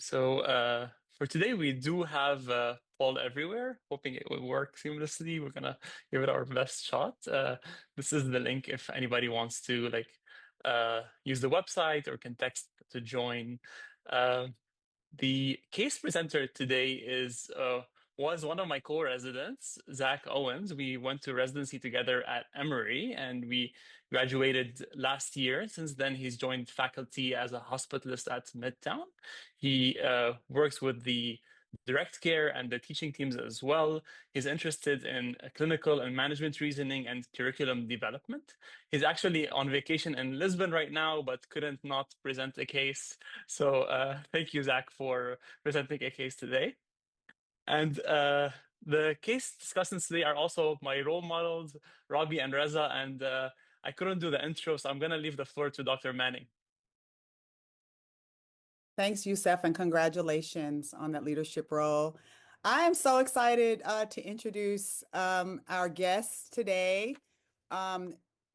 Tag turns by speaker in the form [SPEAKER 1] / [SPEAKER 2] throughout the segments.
[SPEAKER 1] For today, we do have Paul everywhere, hoping it will work seamlessly. We're gonna give it our best shot. This is the link if anybody wants to use the website or can text to join. Uh, the case presenter today was one of my co-residents, Zach Owens. We went to residency together at Emory, and we graduated last year. Since then, he's joined faculty as a hospitalist at Midtown. He works with the direct care and the teaching teams as well. He's interested in clinical and management reasoning and curriculum development. He's actually on vacation in Lisbon right now, but couldn't not present a case. So thank you, Zach, for presenting a case today. And the case discussants today are also my role models, Rabih and Reza, and I couldn't do the intro, so I'm going to leave the floor to Dr. Manning.
[SPEAKER 2] Thanks, Youssef, and congratulations on that leadership role. I am so excited to introduce our guests today.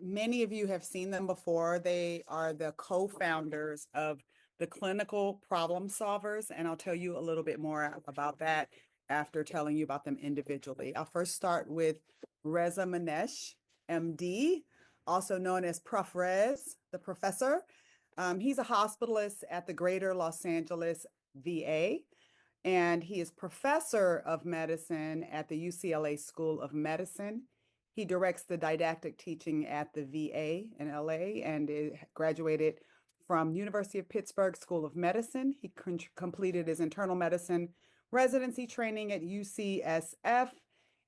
[SPEAKER 2] Many of you have seen them before. They are the co-founders of the Clinical Problem Solvers, and I'll tell you a little bit more about that after telling you about them individually. I'll first start with Reza Manesh, MD, also known as Prof. Rez, the professor. He's a hospitalist at the Greater Los Angeles VA, and he is professor of medicine at the UCLA School of Medicine. He directs the didactic teaching at the VA in LA and graduated from University of Pittsburgh School of Medicine. He completed his internal medicine residency training at UCSF,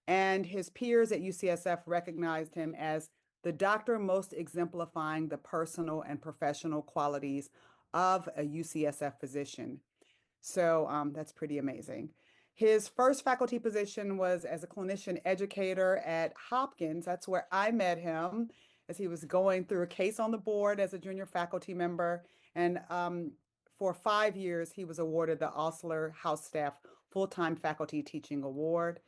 [SPEAKER 2] and his peers at UCSF recognized him as the doctor most exemplifying the personal and professional qualities of a UCSF physician. So that's pretty amazing. His first faculty position was as a clinician educator at Hopkins. That's where I met him as he was going through a case on the board as a junior faculty member. And for 5 years, he was awarded the Osler House Staff Full-Time Faculty Teaching Award.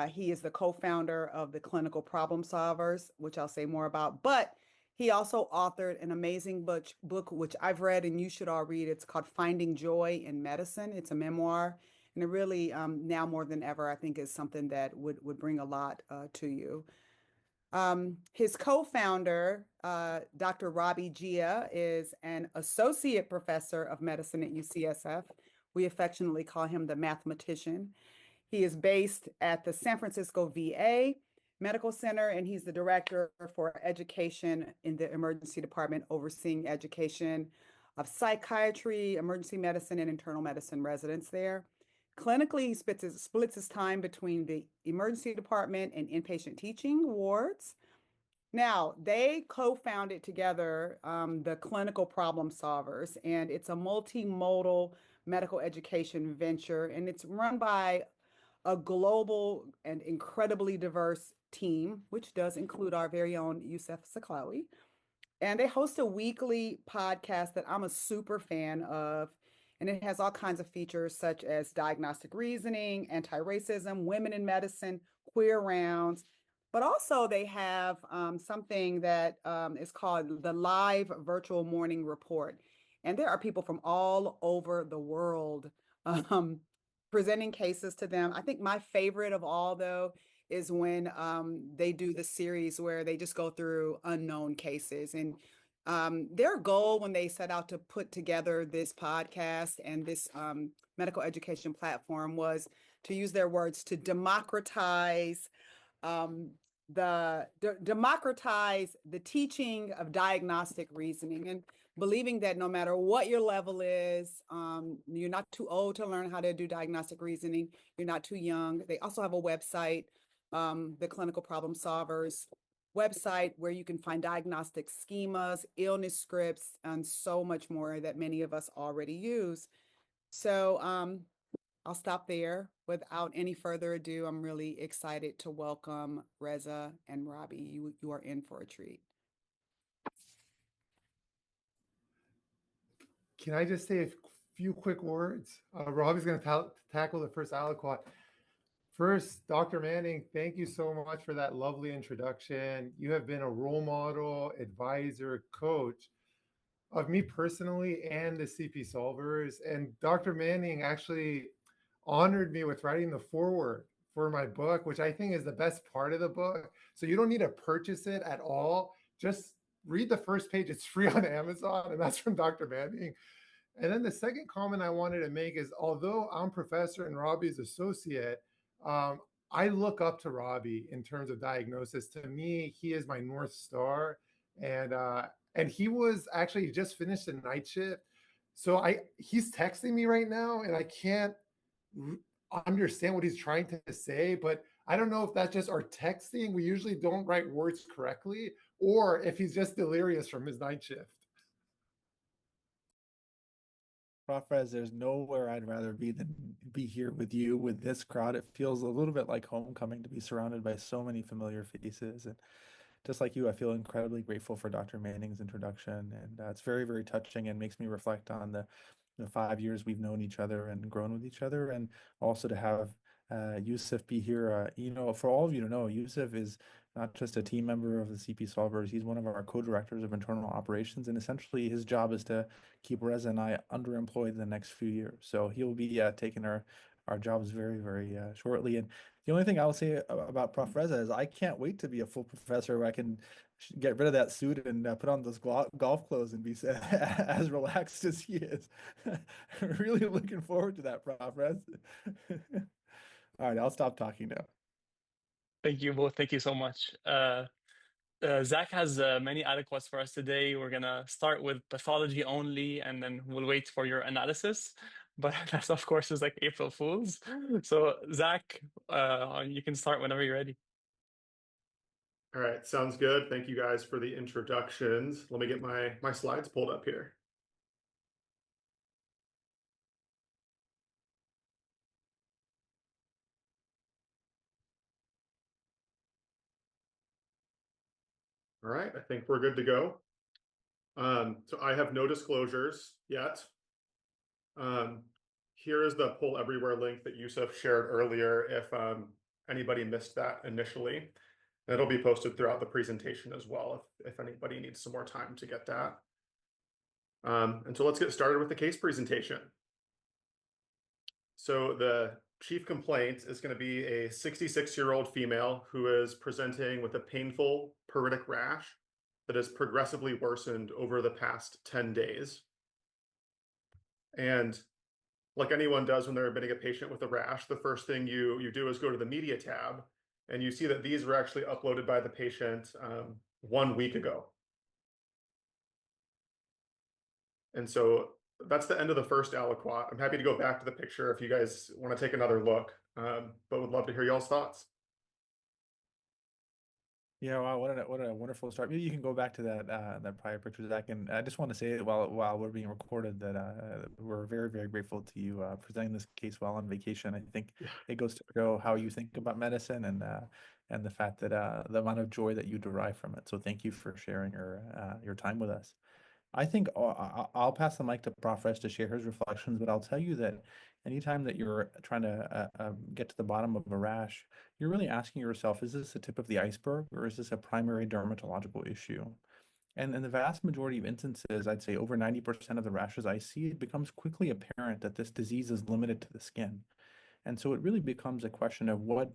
[SPEAKER 2] He is the co-founder of the Clinical Problem Solvers, which I'll say more about, but he also authored an amazing book, which I've read and you should all read. It's called Finding Joy in Medicine. It's a memoir, and it really, now more than ever, I think is something that would bring a lot to you. His co-founder, Dr. Rabih Geha, is an associate professor of medicine at UCSF. We affectionately call him the mathematician. He is based at the San Francisco VA Medical Center, and he's the director for education in the emergency department, overseeing education of psychiatry, emergency medicine, and internal medicine residents there. Clinically, he splits his time between the emergency department and inpatient teaching wards. Now, they co-founded together the Clinical Problem Solvers, and it's a multimodal medical education venture, and it's run by a global and incredibly diverse team, which does include our very own Youssef Saklawi. And they host a weekly podcast that I'm a super fan of. And it has all kinds of features such as diagnostic reasoning, anti-racism, women in medicine, queer rounds. But also they have something that is called the Live Virtual Morning Report. And there are people from all over the world presenting cases to them. I think my favorite of all, though, is when they do the series where they just go through unknown cases. And their goal when they set out to put together this podcast and this medical education platform was, to use their words, to democratize democratize the teaching of diagnostic reasoning, and believing that no matter what your level is, you're not too old to learn how to do diagnostic reasoning. You're not too young. They also have a website, the Clinical Problem Solvers website, where you can find diagnostic schemas, illness scripts, and so much more that many of us already use. So I'll stop there. Without any further ado, I'm really excited to welcome Reza and Rabih. You are in for a treat.
[SPEAKER 3] Can I just say a few quick words? Rabih's going to tackle the first aliquot. First, Dr. Manning, thank you so much for that lovely introduction. You have been a role model, advisor, coach of me personally and the CP solvers. And Dr. Manning actually honored me with writing the foreword for my book, which I think is the best part of the book. So you don't need to purchase it at all. Just read the first page. It's free on Amazon, and that's from Dr. Manning. And then the second comment I wanted to make is, although I'm professor and Rabih's associate, I look up to Rabih in terms of diagnosis. To me, he is my North Star. And he was actually just finished a night shift. So he's texting me right now, and I can't understand what he's trying to say, but I don't know if that's just our texting. We usually don't write words correctly, or if he's just delirious from his night shift.
[SPEAKER 4] Prof. Rez, there's nowhere I'd rather be than be here with you, with this crowd. It feels a little bit like homecoming to be surrounded by so many familiar faces. And just like you, I feel incredibly grateful for Dr. Manning's introduction. And it's very, very touching and makes me reflect on the 5 years we've known each other and grown with each other. And also to have Yusuf be here. For all of you to know, Yusuf is not just a team member of the CP Solvers, he's one of our co-directors of internal operations. And essentially his job is to keep Reza and I underemployed in the next few years. So he'll be taking our jobs very, very shortly. And the only thing I'll say about Prof. Reza is I can't wait to be a full professor where I can get rid of that suit and put on those golf clothes and be as relaxed as he is. Really looking forward to that, Prof. Rez. All right, I'll stop talking now.
[SPEAKER 1] Thank you both. Thank you so much. Zach has many aliquots for us today. We're gonna start with pathology only, and then we'll wait for your analysis. But that's of course is like April Fools. So Zach, you can start whenever you're ready.
[SPEAKER 5] All right, sounds good. Thank you guys for the introductions. Let me get my slides pulled up here. All right, I think we're good to go. So I have no disclosures yet. Here is the Poll Everywhere link that Yusuf shared earlier if anybody missed that initially. It'll be posted throughout the presentation as well if anybody needs some more time to get that. And so let's get started with the case presentation. So the chief complaint is going to be a 66-year-old female who is presenting with a painful pruritic rash that has progressively worsened over the past 10 days. And like anyone does when they're admitting a patient with a rash, the first thing you do is go to the media tab, and you see that these were actually uploaded by the patient 1 week ago. And so that's the end of the first aliquot. I'm happy to go back to the picture if you guys want to take another look, but would love to hear y'all's thoughts.
[SPEAKER 4] Yeah, wow, what a wonderful start. Maybe you can go back to that prior picture, Zach. And I just want to say while we're being recorded that we're very, very grateful to you presenting this case while on vacation. I think it goes to show how you think about medicine and the fact that the amount of joy that you derive from it. So thank you for sharing your time with us. I think I'll pass the mic to Prof. Rez to share his reflections, but I'll tell you that anytime that you're trying to get to the bottom of a rash, you're really asking yourself, is this the tip of the iceberg or is this a primary dermatological issue? And in the vast majority of instances, I'd say over 90% of the rashes I see, it becomes quickly apparent that this disease is limited to the skin. And so it really becomes a question of what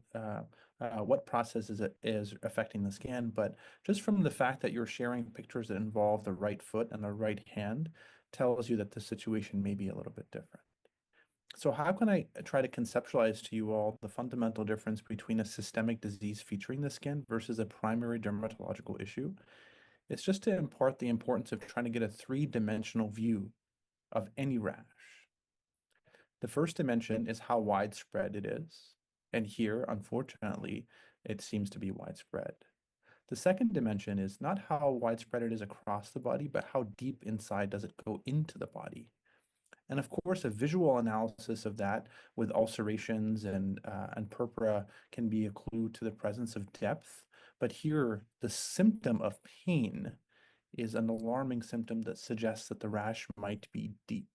[SPEAKER 4] process is affecting the skin. But just from the fact that you're sharing pictures that involve the right foot and the right hand tells you that the situation may be a little bit different. So how can I try to conceptualize to you all the fundamental difference between a systemic disease featuring the skin versus a primary dermatological issue? It's just to impart the importance of trying to get a three-dimensional view of any rash. The first dimension is how widespread it is. And here, unfortunately, it seems to be widespread. The second dimension is not how widespread it is across the body, but how deep inside does it go into the body. And of course, a visual analysis of that with ulcerations and purpura can be a clue to the presence of depth. But here, the symptom of pain is an alarming symptom that suggests that the rash might be deep.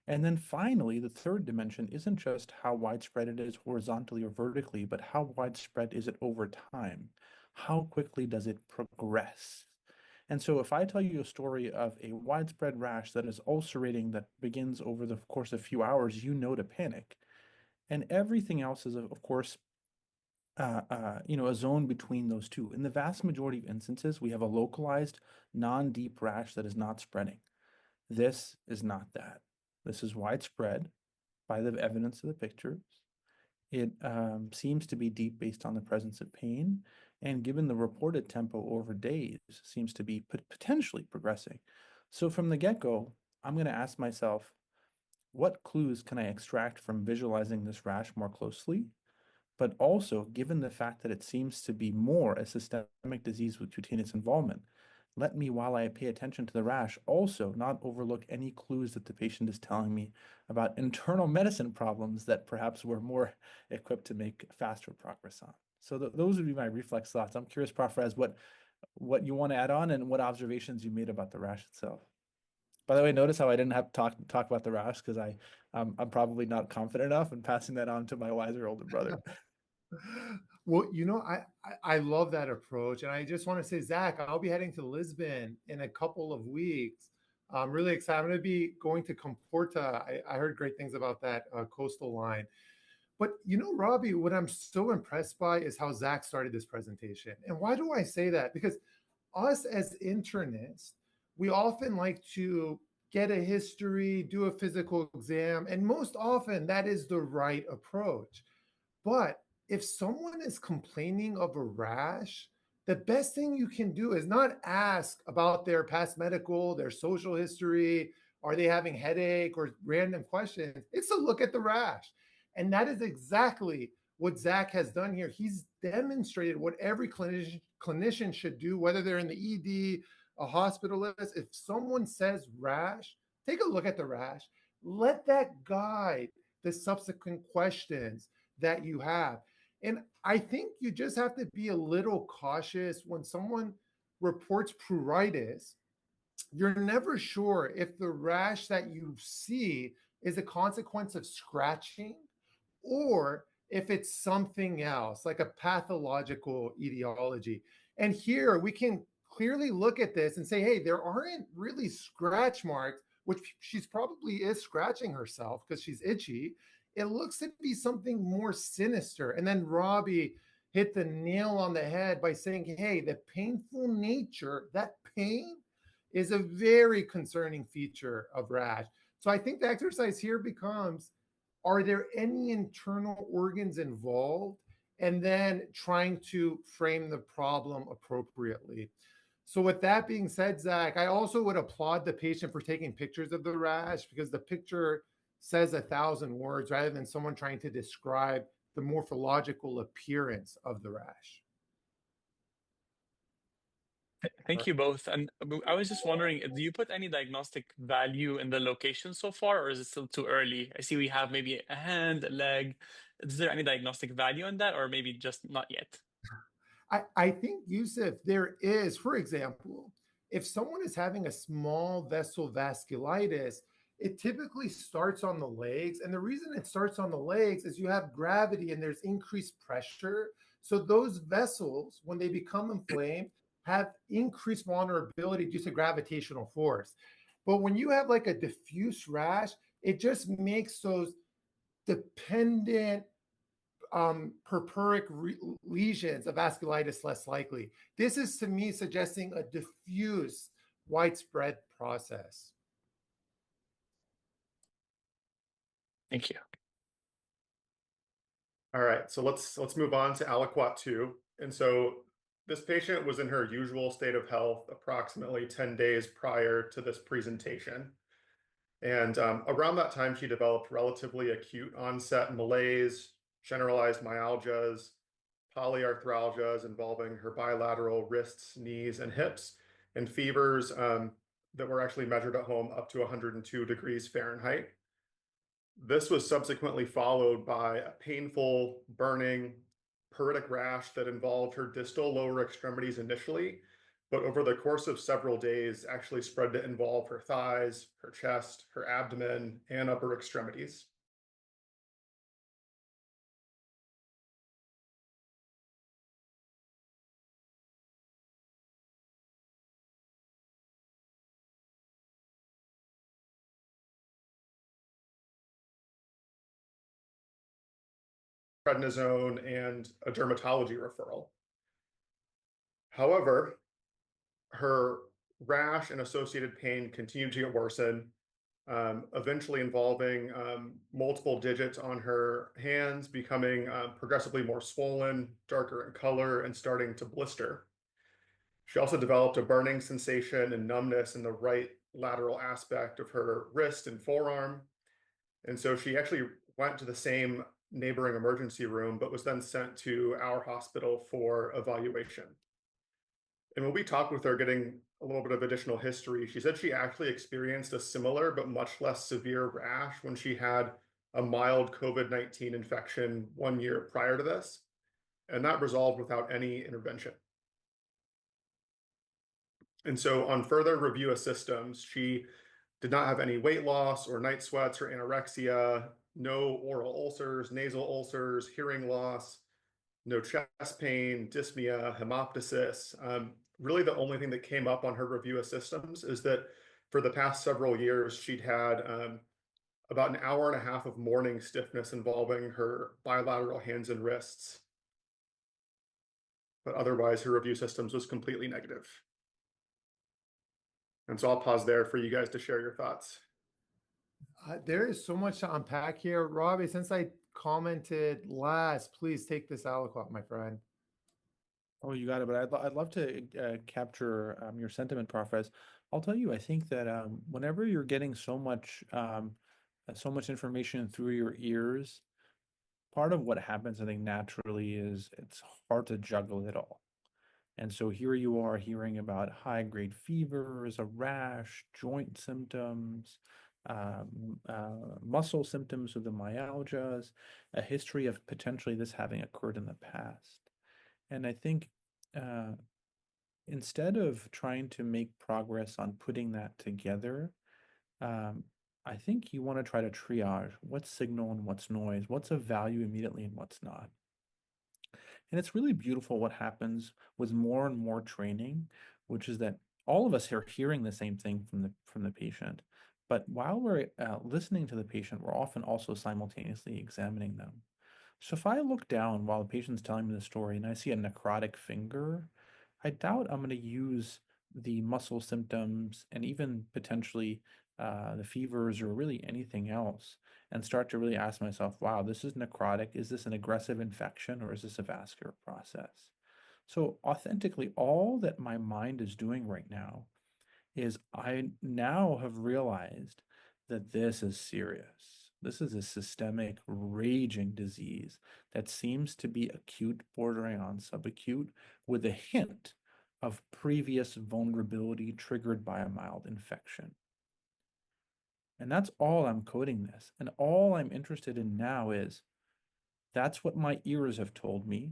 [SPEAKER 4] And then finally, the third dimension isn't just how widespread it is horizontally or vertically, but how widespread is it over time? How quickly does it progress? And so if I tell you a story of a widespread rash that is ulcerating that begins over the course of a few hours, you know to panic. And everything else is, of course, a zone between those two. In the vast majority of instances, we have a localized, non-deep rash that is not spreading. This is not that. This is widespread by the evidence of the pictures. It seems to be deep based on the presence of pain, and given the reported tempo over days, seems to be potentially progressing. So from the get-go, I'm going to ask myself, what clues can I extract from visualizing this rash more closely? But also, given the fact that it seems to be more a systemic disease with cutaneous involvement, let me, while I pay attention to the rash, also not overlook any clues that the patient is telling me about internal medicine problems that perhaps we're more equipped to make faster progress on. So those would be my reflex thoughts. I'm curious, Prof. Rez, what you want to add on and what observations you made about the rash itself. By the way, notice how I didn't have to talk about the rash because I'm probably not confident enough in passing that on to my wiser older brother.
[SPEAKER 3] Well, I love that approach. And I just want to say, Zach, I'll be heading to Lisbon in a couple of weeks. I'm really excited. I'm going to be going to Comporta. I heard great things about that coastal line. But Rabih, what I'm so impressed by is how Zach started this presentation. And why do I say that? Because us as internists, we often like to get a history, do a physical exam, and most often that is the right approach. But if someone is complaining of a rash, the best thing you can do is not ask about their past medical, their social history, are they having headache or random questions. It's to look at the rash. And that is exactly what Zach has done here. He's demonstrated what every clinician should do, whether they're in the ED, a hospitalist. If someone says rash, take a look at the rash. Let that guide the subsequent questions that you have. And I think you just have to be a little cautious when someone reports pruritus. You're never sure if the rash that you see is a consequence of scratching or if it's something else, like a pathological etiology. And here we can clearly look at this and say, hey, there aren't really scratch marks, which she's probably is scratching herself because she's itchy. It looks to be something more sinister. And then Rabih hit the nail on the head by saying, hey, the painful nature, that pain is a very concerning feature of rash. So I think the exercise here becomes, are there any internal organs involved? And then trying to frame the problem appropriately. So with that being said, Zach, I also would applaud the patient for taking pictures of the rash because the picture says 1,000 words rather than someone trying to describe the morphological appearance of the rash.
[SPEAKER 1] Thank you both. And I was just wondering, do you put any diagnostic value in the location so far, or is it still too early? I see we have maybe a hand, a leg. Is there any diagnostic value in that, or maybe just not yet?
[SPEAKER 3] I think, Yusuf, there is, for example, if someone is having a small vessel vasculitis, it typically starts on the legs. And the reason it starts on the legs is you have gravity and there's increased pressure. So those vessels, when they become inflamed, have increased vulnerability due to gravitational force. But when you have like a diffuse rash, it just makes those dependent purpuric lesions of vasculitis less likely. This is to me suggesting a diffuse widespread process.
[SPEAKER 1] Thank you.
[SPEAKER 5] All right, so let's move on to aliquot 2. And so this patient was in her usual state of health approximately 10 days prior to this presentation. And around that time, she developed relatively acute onset malaise, generalized myalgias, polyarthralgias involving her bilateral wrists, knees, and hips, and fevers that were actually measured at home up to 102 degrees Fahrenheit. This was subsequently followed by a painful, burning, pruritic rash that involved her distal lower extremities initially, but over the course of several days actually spread to involve her thighs, her chest, her abdomen, and upper extremities. prednisone, and a dermatology referral. However, her rash and associated pain continued to get worsen, eventually involving multiple digits on her hands, becoming progressively more swollen, darker in color, and starting to blister. She also developed a burning sensation and numbness in the right lateral aspect of her wrist and forearm. And so she actually went to the same neighboring emergency room, but was then sent to our hospital for evaluation. And when we talked with her, getting a little bit of additional history, she said she actually experienced a similar but much less severe rash when she had a mild COVID-19 infection 1 year prior to this, and that resolved without any intervention. And so on further review of systems, she did not have any weight loss or night sweats or anorexia, no oral ulcers, nasal ulcers, hearing loss, no chest pain, dyspnea, hemoptysis. Really the only thing that came up on her review of systems is that for the past several years, she'd had about an hour and a half of morning stiffness involving her bilateral hands and wrists. But otherwise, her review systems was completely negative. And so I'll pause there for you guys to share your thoughts.
[SPEAKER 3] There is so much to unpack here. Rabih, since I commented last, please take this aliquot, my friend.
[SPEAKER 4] Oh, you got it. But I'd love to capture your sentiment, Prof. Rez. I'll tell you, I think that whenever you're getting so much information through your ears, part of what happens, I think, naturally is it's hard to juggle it all. And so here you are hearing about high-grade fevers, a rash, joint symptoms, muscle symptoms with the myalgias, a history of potentially this having occurred in the past. And I think instead of trying to make progress on putting that together, I think you want to try to triage what's signal and what's noise, what's of value immediately and what's not. And it's really beautiful what happens with more and more training, which is that all of us are hearing the same thing from the patient. But while we're listening to the patient, we're often also simultaneously examining them. So if I look down while the patient's telling me the story and I see a necrotic finger, I doubt I'm going to use the muscle symptoms and even potentially the fevers or really anything else and start to really ask myself, wow, this is necrotic. Is this an aggressive infection or is this a vascular process? So authentically, all that my mind is doing right now is I now have realized that this is serious. This is a systemic raging disease that seems to be acute, bordering on subacute, with a hint of previous vulnerability triggered by a mild infection. And that's all I'm coding this. And all I'm interested in now is that's what my ears have told me.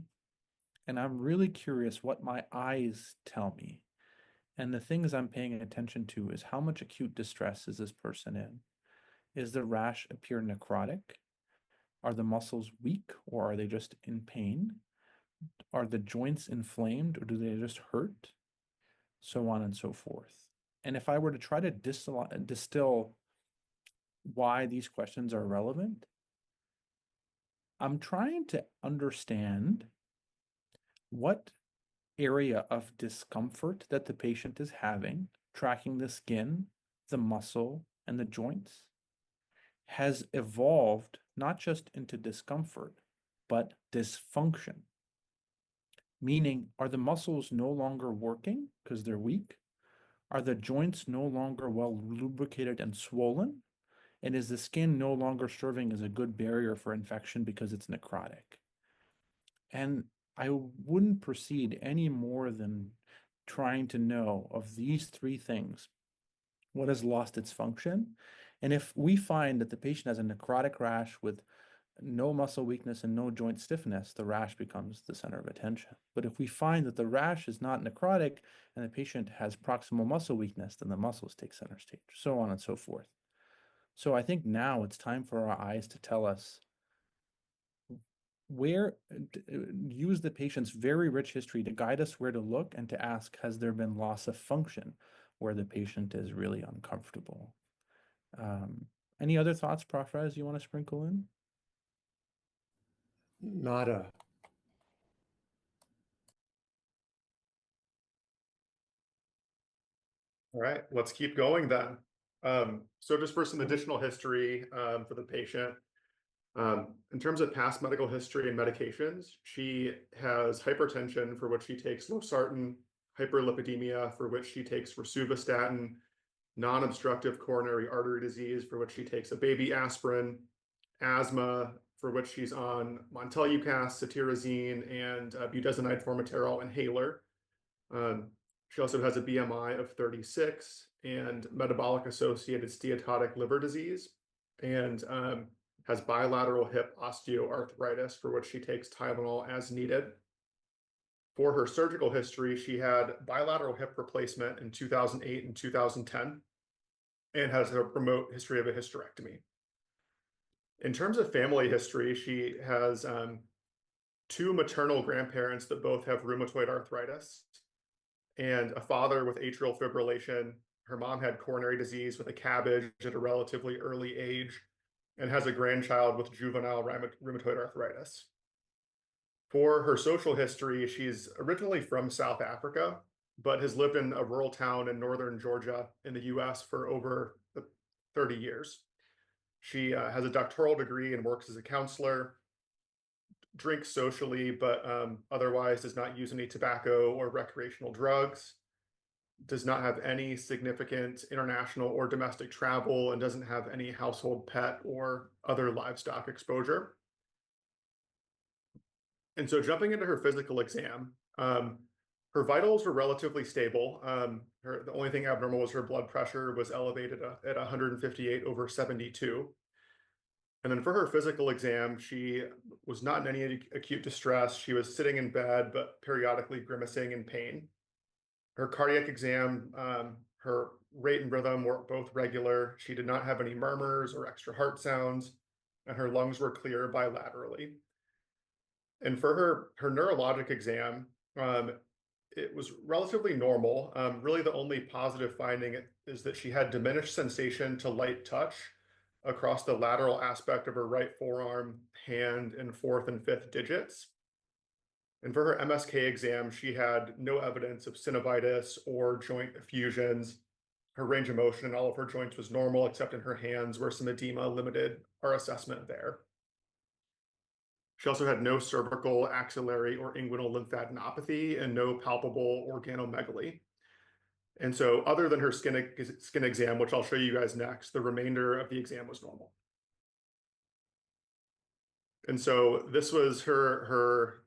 [SPEAKER 4] And I'm really curious what my eyes tell me. And the things I'm paying attention to is how much acute distress is this person in? Is the rash appear necrotic? Are the muscles weak or are they just in pain? Are the joints inflamed or do they just hurt? So on and so forth. And if I were to try to distill why these questions are relevant, I'm trying to understand what area of discomfort that the patient is having, tracking the skin, the muscle, and the joints, has evolved not just into discomfort, but dysfunction. Meaning, are the muscles no longer working because they're weak? Are the joints no longer well lubricated and swollen? And is the skin no longer serving as a good barrier for infection because it's necrotic? And I wouldn't proceed any more than trying to know of these three things, what has lost its function. And if we find that the patient has a necrotic rash with no muscle weakness and no joint stiffness, the rash becomes the center of attention. But if we find that the rash is not necrotic and the patient has proximal muscle weakness, then the muscles take center stage, so on and so forth. So I think now it's time for our eyes to tell us where, use the patient's very rich history to guide us where to look and to ask, has there been loss of function where the patient is really uncomfortable? Any other thoughts, Prof. Rez, you want to sprinkle in?
[SPEAKER 3] Nada.
[SPEAKER 5] All right, let's keep going then. So just for some additional history for the patient, in terms of past medical history and medications, she has hypertension, for which she takes losartan, hyperlipidemia, for which she takes rosuvastatin, non-obstructive coronary artery disease, for which she takes a baby aspirin, asthma, for which she's on montelukast, cetirizine, and budesonide formoterol inhaler. She also has a BMI of 36 and metabolic associated steatotic liver disease, and has bilateral hip osteoarthritis, for which she takes Tylenol as needed. For her surgical history, she had bilateral hip replacement in 2008 and 2010, and has a remote history of a hysterectomy. In terms of family history, she has two maternal grandparents that both have rheumatoid arthritis, and a father with atrial fibrillation. Her mom had coronary disease with a CABG at a relatively early age, and has a grandchild with juvenile rheumatoid arthritis. For her social history, she's originally from South Africa, but has lived in a rural town in northern Georgia in the US for over 30 years. She has a doctoral degree and works as a counselor, drinks socially, but otherwise does not use any tobacco or recreational drugs, does not have any significant international or domestic travel, and doesn't have any household pet or other livestock exposure. And so jumping into her physical exam, her vitals were relatively stable. The only thing abnormal was her blood pressure was elevated at 158/72. And then for her physical exam, she was not in any acute distress. She was sitting in bed, but periodically grimacing in pain. Her cardiac exam, her rate and rhythm were both regular. She did not have any murmurs or extra heart sounds, and her lungs were clear bilaterally. And for her neurologic exam, it was relatively normal. Really, the only positive finding is that she had diminished sensation to light touch across the lateral aspect of her right forearm, hand, and fourth and fifth digits. And for her MSK exam, she had no evidence of synovitis or joint effusions. Her range of motion in all of her joints was normal, except in her hands, where some edema limited our assessment there. She also had no cervical, axillary, or inguinal lymphadenopathy and no palpable organomegaly. And so other than her skin exam, which I'll show you guys next, the remainder of the exam was normal. And so this was her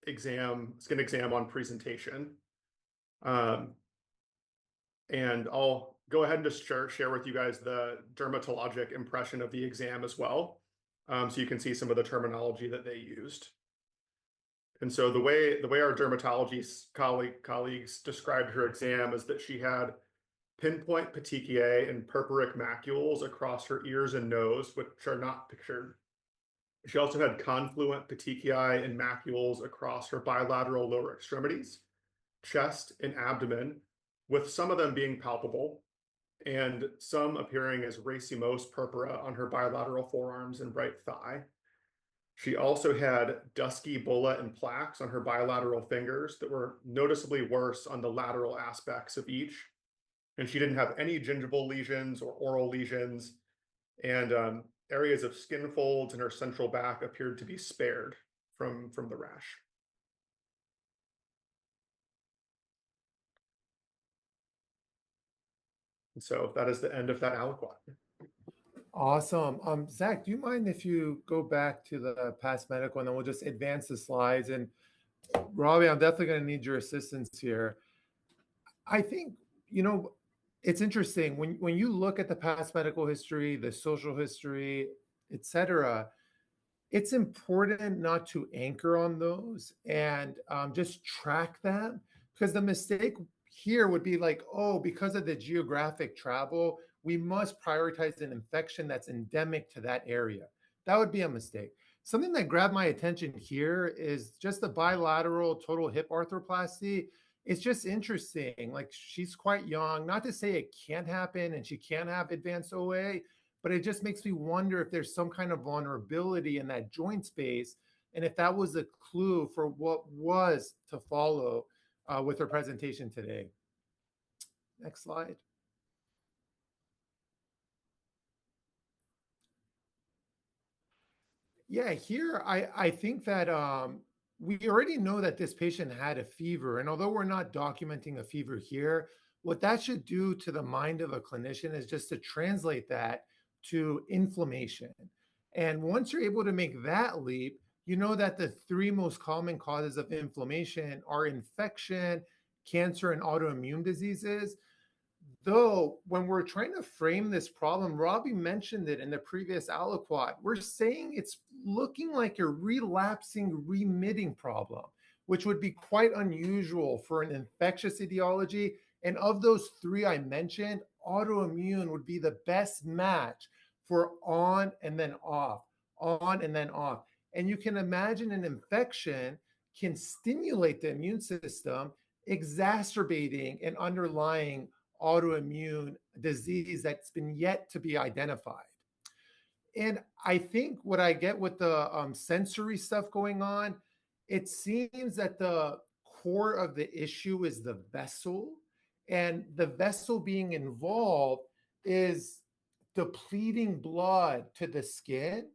[SPEAKER 5] skin exam on presentation. And I'll go ahead and just share with you guys the dermatologic impression of the exam as well. So you can see some of the terminology that they used. And so the way our dermatology colleagues described her exam is that she had pinpoint petechiae and purpuric macules across her ears and nose, which are not pictured. She also had confluent petechiae and macules across her bilateral lower extremities, chest, and abdomen, with some of them being palpable, and some appearing as racemose purpura on her bilateral forearms and right thigh. She also had dusky bulla and plaques on her bilateral fingers that were noticeably worse on the lateral aspects of each. And she didn't have any gingival lesions or oral lesions, and areas of skin folds in her central back appeared to be spared from the rash. And so that is the end of that aliquot.
[SPEAKER 3] Awesome. Zach, do you mind if you go back to the past medical, and then we'll just advance the slides? And Rabih, I'm definitely going to need your assistance here. I think, it's interesting when you look at the past medical history, the social history, etc. It's important not to anchor on those and just track that, because the mistake here would be like, oh, because of the geographic travel, we must prioritize an infection that's endemic to that area. That would be a mistake. Something that grabbed my attention here is just the bilateral total hip arthroplasty. It's just interesting. Like, she's quite young, not to say it can't happen and she can't have advanced OA, but it just makes me wonder if there's some kind of vulnerability in that joint space and if that was a clue for what was to follow with her presentation today. Next slide. Yeah, here I think that we already know that this patient had a fever. And although we're not documenting a fever here, what that should do to the mind of a clinician is just to translate that to inflammation. And once you're able to make that leap, you know that the three most common causes of inflammation are infection, cancer, and autoimmune diseases. Though, when we're trying to frame this problem, Rabih mentioned it in the previous aliquot, we're saying it's looking like a relapsing, remitting problem, which would be quite unusual for an infectious etiology. And of those three I mentioned, autoimmune would be the best match for on and then off, on and then off. And you can imagine an infection can stimulate the immune system, exacerbating and underlying autoimmune disease that's been yet to be identified. And I think what I get with the sensory stuff going on, it seems that the core of the issue is the vessel, and the vessel being involved is depleting blood to the skin,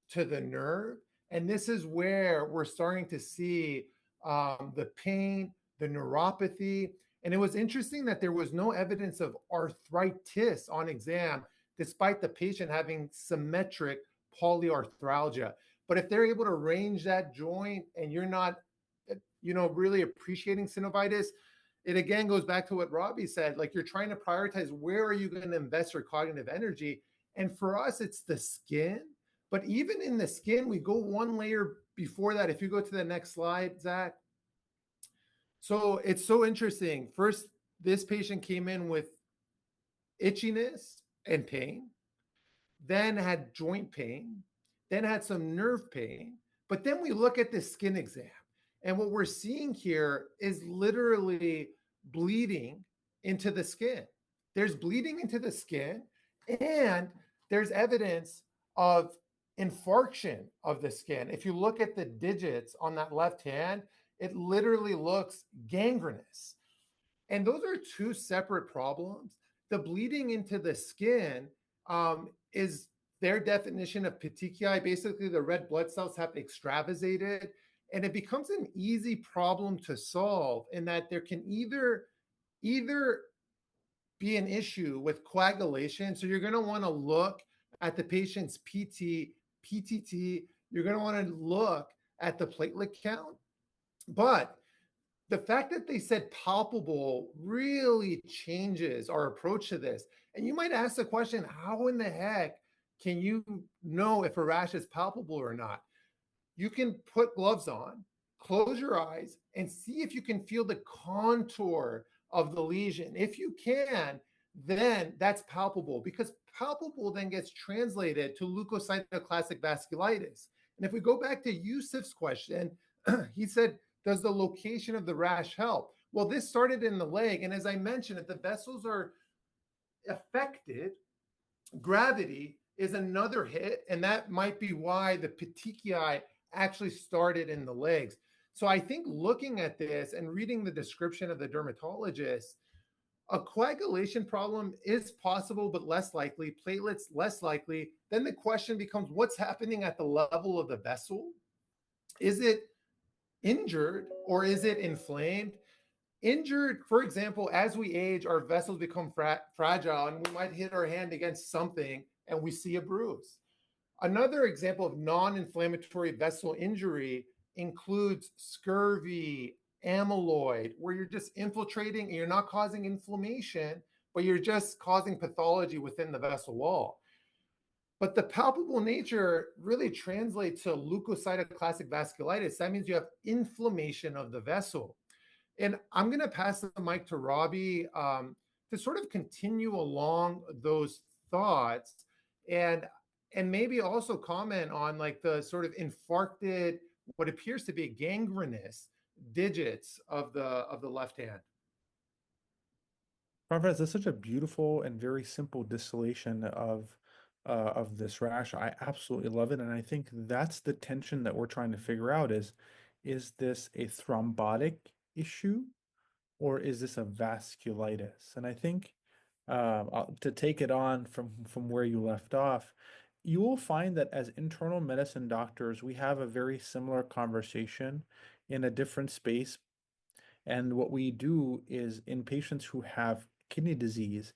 [SPEAKER 3] to the nerve. And this is where we're starting to see the pain, the neuropathy. And it was interesting that there was no evidence of arthritis on exam, despite the patient having symmetric polyarthralgia. But if they're able to range that joint and you're not, really appreciating synovitis, it again goes back to what Rabih said, like you're trying to prioritize where are you going to invest your cognitive energy. And for us, it's the skin. But even in the skin, we go one layer before that. If you go to the next slide, Zach. So it's so interesting. First, this patient came in with itchiness and pain, then had joint pain, then had some nerve pain. But then we look at the skin exam. And what we're seeing here is literally bleeding into the skin. There's bleeding into the skin, and there's evidence of infarction of the skin. If you look at the digits on that left hand, it literally looks gangrenous. And those are two separate problems. The bleeding into the skin is their definition of petechiae. Basically, the red blood cells have extravasated, and it becomes an easy problem to solve in that there can either be an issue with coagulation. So you're going to want to look at the patient's PT, PTT. You're going to want to look at the platelet count. But the fact that they said palpable really changes our approach to this. And you might ask the question, how in the heck can you know if a rash is palpable or not? You can put gloves on, close your eyes, and see if you can feel the contour of the lesion. If you can, then that's palpable, because palpable then gets translated to leukocytoclastic vasculitis. And if we go back to Yusuf's question, he said, does the location of the rash help? Well, this started in the leg. And as I mentioned, if the vessels are affected, gravity is another hit. And that might be why the petechiae actually started in the legs. So I think looking at this and reading the description of the dermatologist, a coagulation problem is possible, but less likely. Platelets, less likely. Then the question becomes, what's happening at the level of the vessel? Is it injured or is it inflamed? Injured, for example, as we age, our vessels become fragile, and we might hit our hand against something and we see a bruise. Another example of non-inflammatory vessel injury includes scurvy, amyloid, where you're just infiltrating and you're not causing inflammation, but you're just causing pathology within the vessel wall. But the palpable nature really translates to leukocytoclastic vasculitis. That means you have inflammation of the vessel. And I'm going to pass the mic to Rabih to sort of continue along those thoughts and maybe also comment on like the sort of infarcted, what appears to be gangrenous digits of the left hand.
[SPEAKER 4] Professor, that's such a beautiful and very simple distillation of of this rash. I absolutely love it. And I think that's the tension that we're trying to figure out is this a thrombotic issue or is this a vasculitis? And I think to take it on from where you left off, you will find that as internal medicine doctors, we have a very similar conversation in a different space. And what we do is in patients who have kidney disease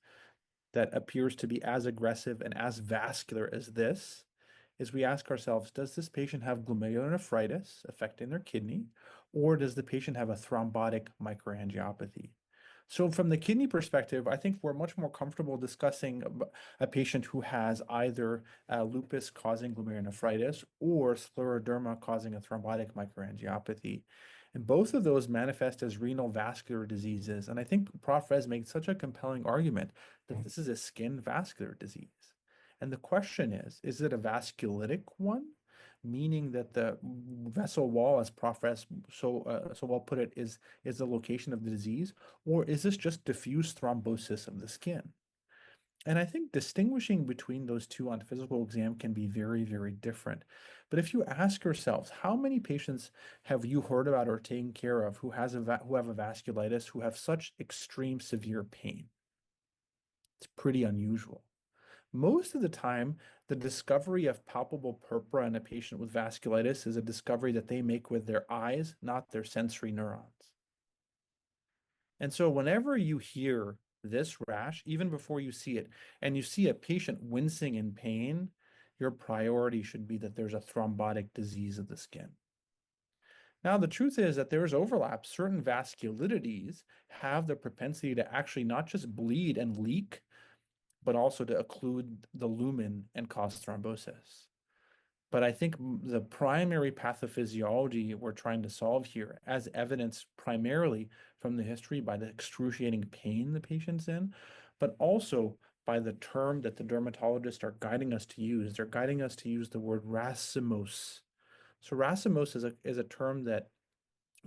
[SPEAKER 4] that appears to be as aggressive and as vascular as this, is we ask ourselves, does this patient have glomerulonephritis affecting their kidney, or does the patient have a thrombotic microangiopathy? So from the kidney perspective, I think we're much more comfortable discussing a patient who has either lupus causing glomerulonephritis or scleroderma causing a thrombotic microangiopathy. And both of those manifest as renal vascular diseases. And I think Prof. Rez made such a compelling argument that this is a skin vascular disease. And the question is it a vasculitic one? Meaning that the vessel wall, as Prof. Rez so well put it, is the location of the disease, or is this just diffuse thrombosis of the skin? And I think distinguishing between those two on physical exam can be very, very different. But if you ask yourselves, how many patients have you heard about or taken care of who have a vasculitis, who have such extreme severe pain? It's pretty unusual. Most of the time, the discovery of palpable purpura in a patient with vasculitis is a discovery that they make with their eyes, not their sensory neurons. And so whenever you hear this rash, even before you see it, and you see a patient wincing in pain, your priority should be that there's a thrombotic disease of the skin. Now, the truth is that there is overlap. Certain vasculitides have the propensity to actually not just bleed and leak, but also to occlude the lumen and cause thrombosis. But I think the primary pathophysiology we're trying to solve here, as evidenced primarily from the history by the excruciating pain the patient's in, but also by the term that the dermatologists are guiding us to use. They're guiding us to use the word racemose. So racemose is a term that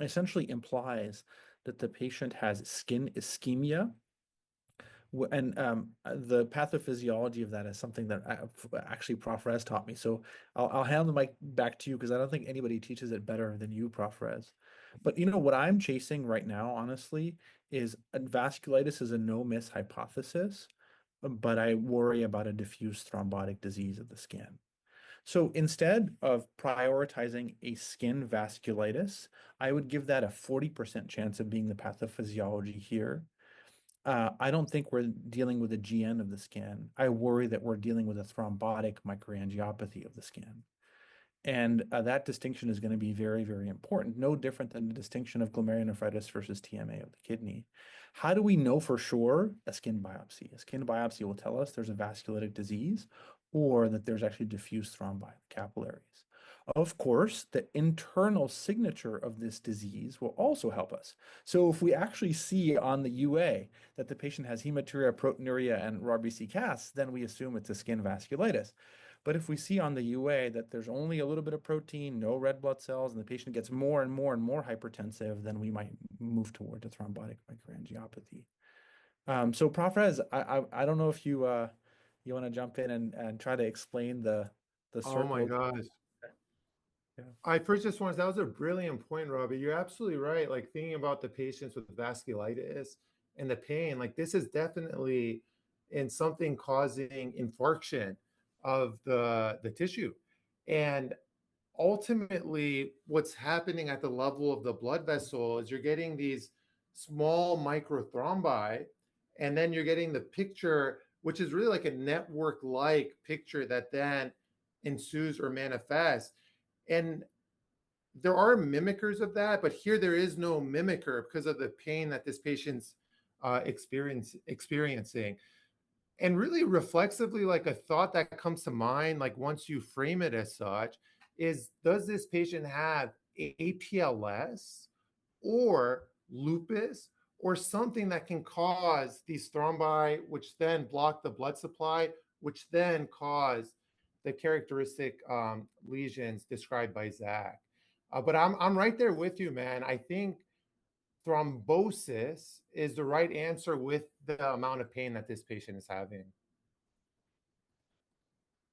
[SPEAKER 4] essentially implies that the patient has skin ischemia. And the pathophysiology of that is something that actually Prof. Rez taught me. So I'll hand the mic back to you because I don't think anybody teaches it better than you, Prof. Rez. But you know what I'm chasing right now, honestly, is vasculitis is a no-miss hypothesis, but I worry about a diffuse thrombotic disease of the skin. So instead of prioritizing a skin vasculitis, I would give that a 40% chance of being the pathophysiology here. I don't think we're dealing with a GN of the skin. I worry that we're dealing with a thrombotic microangiopathy of the skin. And that distinction is going to be very, very important, no different than the distinction of glomerulonephritis versus TMA of the kidney. How do we know for sure? A skin biopsy. A skin biopsy will tell us there's a vasculitic disease or that there's actually diffuse thrombi in the capillaries. Of course, the internal signature of this disease will also help us. So if we actually see on the UA that the patient has hematuria, proteinuria, and Rabih CAS, then we assume it's a skin vasculitis. But if we see on the UA that there's only a little bit of protein, no red blood cells, and the patient gets more and more and more hypertensive, then we might move toward a thrombotic microangiopathy. So Prof. Rez, I don't know if you want to jump in and try to explain the
[SPEAKER 3] Oh my
[SPEAKER 4] circle.
[SPEAKER 3] gosh.
[SPEAKER 4] Yeah.
[SPEAKER 3] I first just wanted, that was a brilliant point, Robbie. You're absolutely right. Like thinking about the patients with vasculitis and the pain, like this is definitely in something causing infarction of the tissue. And ultimately, what's happening at the level of the blood vessel is you're getting these small microthrombi, and then you're getting the picture, which is really like a network-like picture that then ensues or manifests. And there are mimickers of that, but here there is no mimicker because of the pain that this patient's experiencing. And really reflexively, like a thought that comes to mind, like once you frame it as such, is does this patient have APLS or lupus or something that can cause these thrombi, which then block the blood supply, which then cause the characteristic lesions described by Zach. But I'm right there with you, man. I think thrombosis is the right answer with the amount of pain that this patient is having.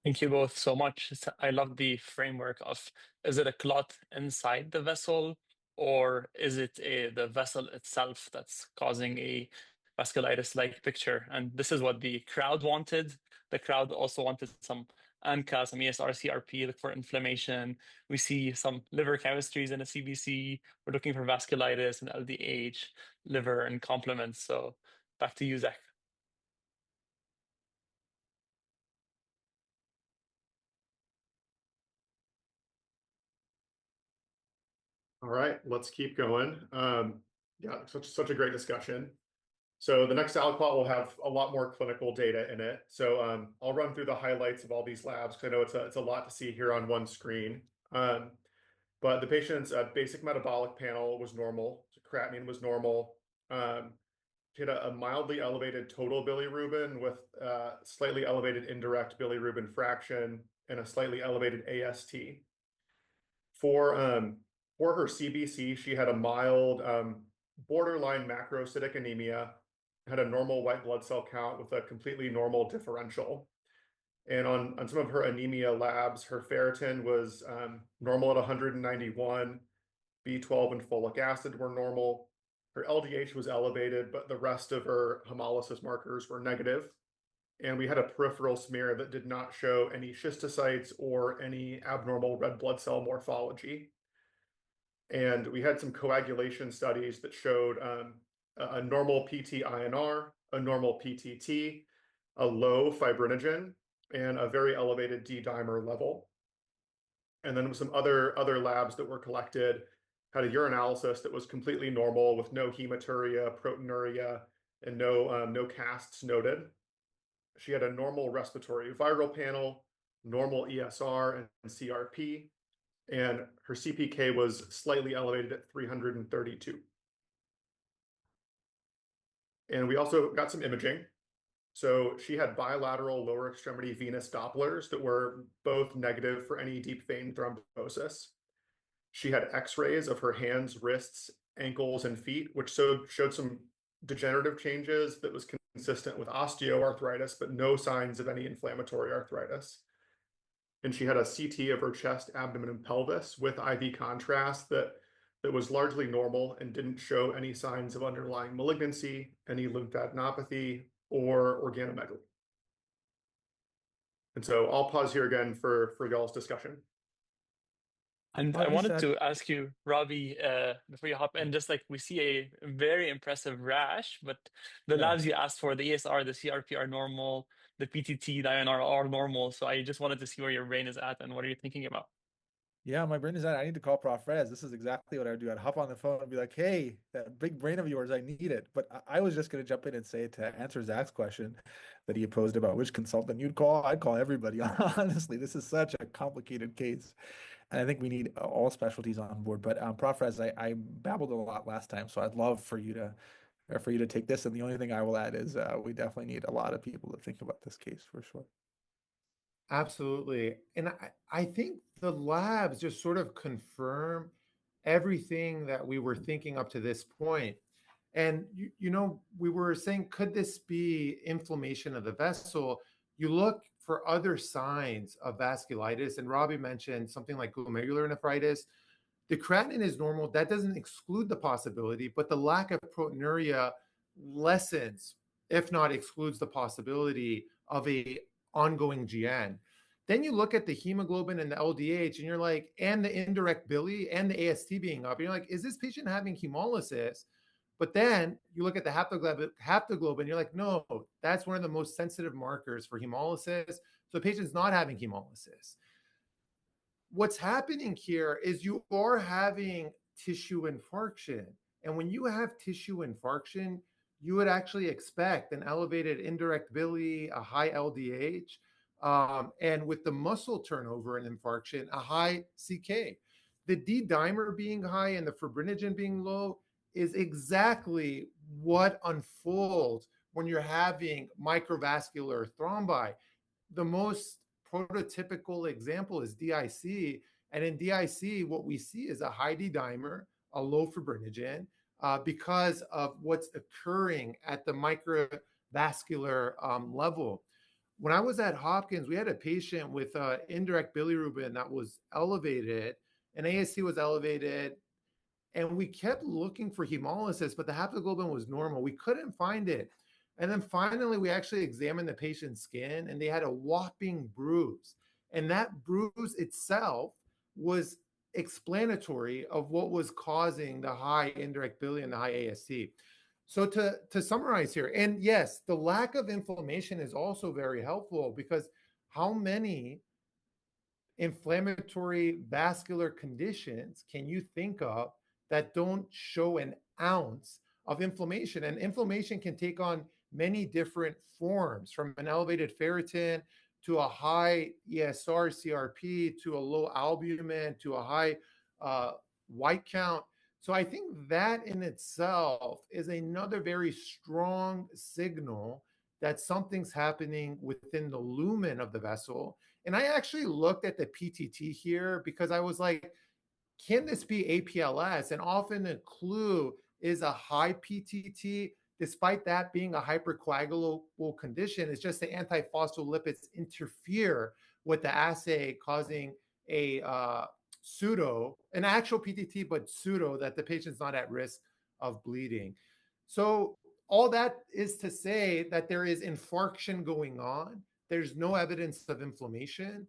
[SPEAKER 1] Thank you both so much. I love the framework of, is it a clot inside the vessel, or is it the vessel itself that's causing a vasculitis-like picture? And this is what the crowd wanted. The crowd also wanted some ANCA, some ESR, CRP, look for inflammation. We see some liver chemistries in a CBC. We're looking for vasculitis and LDH, liver and complements. So back to you, Zach.
[SPEAKER 5] All right, let's keep going. Yeah, such a great discussion. So the next aliquot will have a lot more clinical data in it. So I'll run through the highlights of all these labs because I know it's a lot to see here on one screen. But the patient's basic metabolic panel was normal. So creatinine was normal. She had a mildly elevated total bilirubin with slightly elevated indirect bilirubin fraction and a slightly elevated AST. For her CBC, she had a mild borderline macrocytic anemia, had a normal white blood cell count with a completely normal differential. And on some of her anemia labs, her ferritin was normal at 191, B12 and folic acid were normal. Her LDH was elevated, but the rest of her hemolysis markers were negative. And we had a peripheral smear that did not show any schistocytes or any abnormal red blood cell morphology. And we had some coagulation studies that showed a normal PT-INR, a normal PTT, a low fibrinogen, and a very elevated D-dimer level. And then some other labs that were collected had a urinalysis that was completely normal with no hematuria, proteinuria, and no casts noted. She had a normal respiratory viral panel, normal ESR and CRP, and her CPK was slightly elevated at 332. And we also got some imaging. So she had bilateral lower extremity venous Dopplers that were both negative for any deep vein thrombosis. She had x-rays of her hands, wrists, ankles, and feet, which showed some degenerative changes that was consistent with osteoarthritis, but no signs of any inflammatory arthritis. And she had a CT of her chest, abdomen, and pelvis with IV contrast that was largely normal and didn't show any signs of underlying malignancy, any lymphadenopathy, or organomegaly. And so I'll pause here again for y'all's discussion.
[SPEAKER 1] And I wanted to ask you, Rabih, before you hop in, just like we see a very impressive rash, but the labs you asked for, the ESR, the CRP are normal, the PTT, the INR are normal. So I just wanted to see where your brain is at and what are you thinking about?
[SPEAKER 4] Yeah, my brain is at. I need to call Prof. Rez. This is exactly what I would do. I'd hop on the phone and be like, hey, that big brain of yours, I need it. But I was just going to jump in and say, to answer Zach's question that he posed about which consultant you'd call, I'd call everybody. Honestly, this is such a complicated case. And I think we need all specialties on board. But Prof. Rez, I babbled a lot last time, so I'd love for you to take this. And the only thing I will add is we definitely need a lot of people to think about this case for sure.
[SPEAKER 3] Absolutely. And I think the labs just sort of confirm everything that we were thinking up to this point. And, we were saying, could this be inflammation of the vessel? You look for other signs of vasculitis, and Rabih mentioned something like glomerular nephritis. The creatinine is normal. That doesn't exclude the possibility, but the lack of proteinuria lessens, if not excludes, the possibility of a ongoing GN. Then you look at the hemoglobin and the LDH, and you're like, and the indirect bili and the AST being up, and you're like, is this patient having hemolysis? But then you look at the haptoglobin, you're like, no, that's one of the most sensitive markers for hemolysis. So the patient's not having hemolysis. What's happening here is you are having tissue infarction. And when you have tissue infarction, you would actually expect an elevated indirect bili, a high LDH, and with the muscle turnover and infarction, a high CK. The D-dimer being high and the fibrinogen being low is exactly what unfolds when you're having microvascular thrombi. The most prototypical example is DIC. And in DIC, what we see is a high D-dimer, a low fibrinogen, because of what's occurring at the microvascular level. when I was at Hopkins, we had a patient with indirect bilirubin that was elevated, and AST was elevated, and we kept looking for hemolysis, but the haptoglobin was normal. We couldn't find it. And then finally, we actually examined the patient's skin, and they had a whopping bruise. And that bruise itself was explanatory of what was causing the high indirect bilirubin and the high AST. So to summarize here, and yes, the lack of inflammation is also very helpful, because how many inflammatory vascular conditions can you think of that don't show an ounce of inflammation? And inflammation can take on many different forms, from an elevated ferritin to a high ESR CRP to a low albumin to a high white count. So I think that in itself is another very strong signal that something's happening within the lumen of the vessel. And I actually looked at the PTT here because I was like, can this be APLS? And often the clue is a high PTT, despite that being a hypercoagulable condition. It's just the antiphospholipids interfere with the assay, causing a an actual PTT, but pseudo, that the patient's not at risk of bleeding. So all that is to say that there is infarction going on. There's no evidence of inflammation,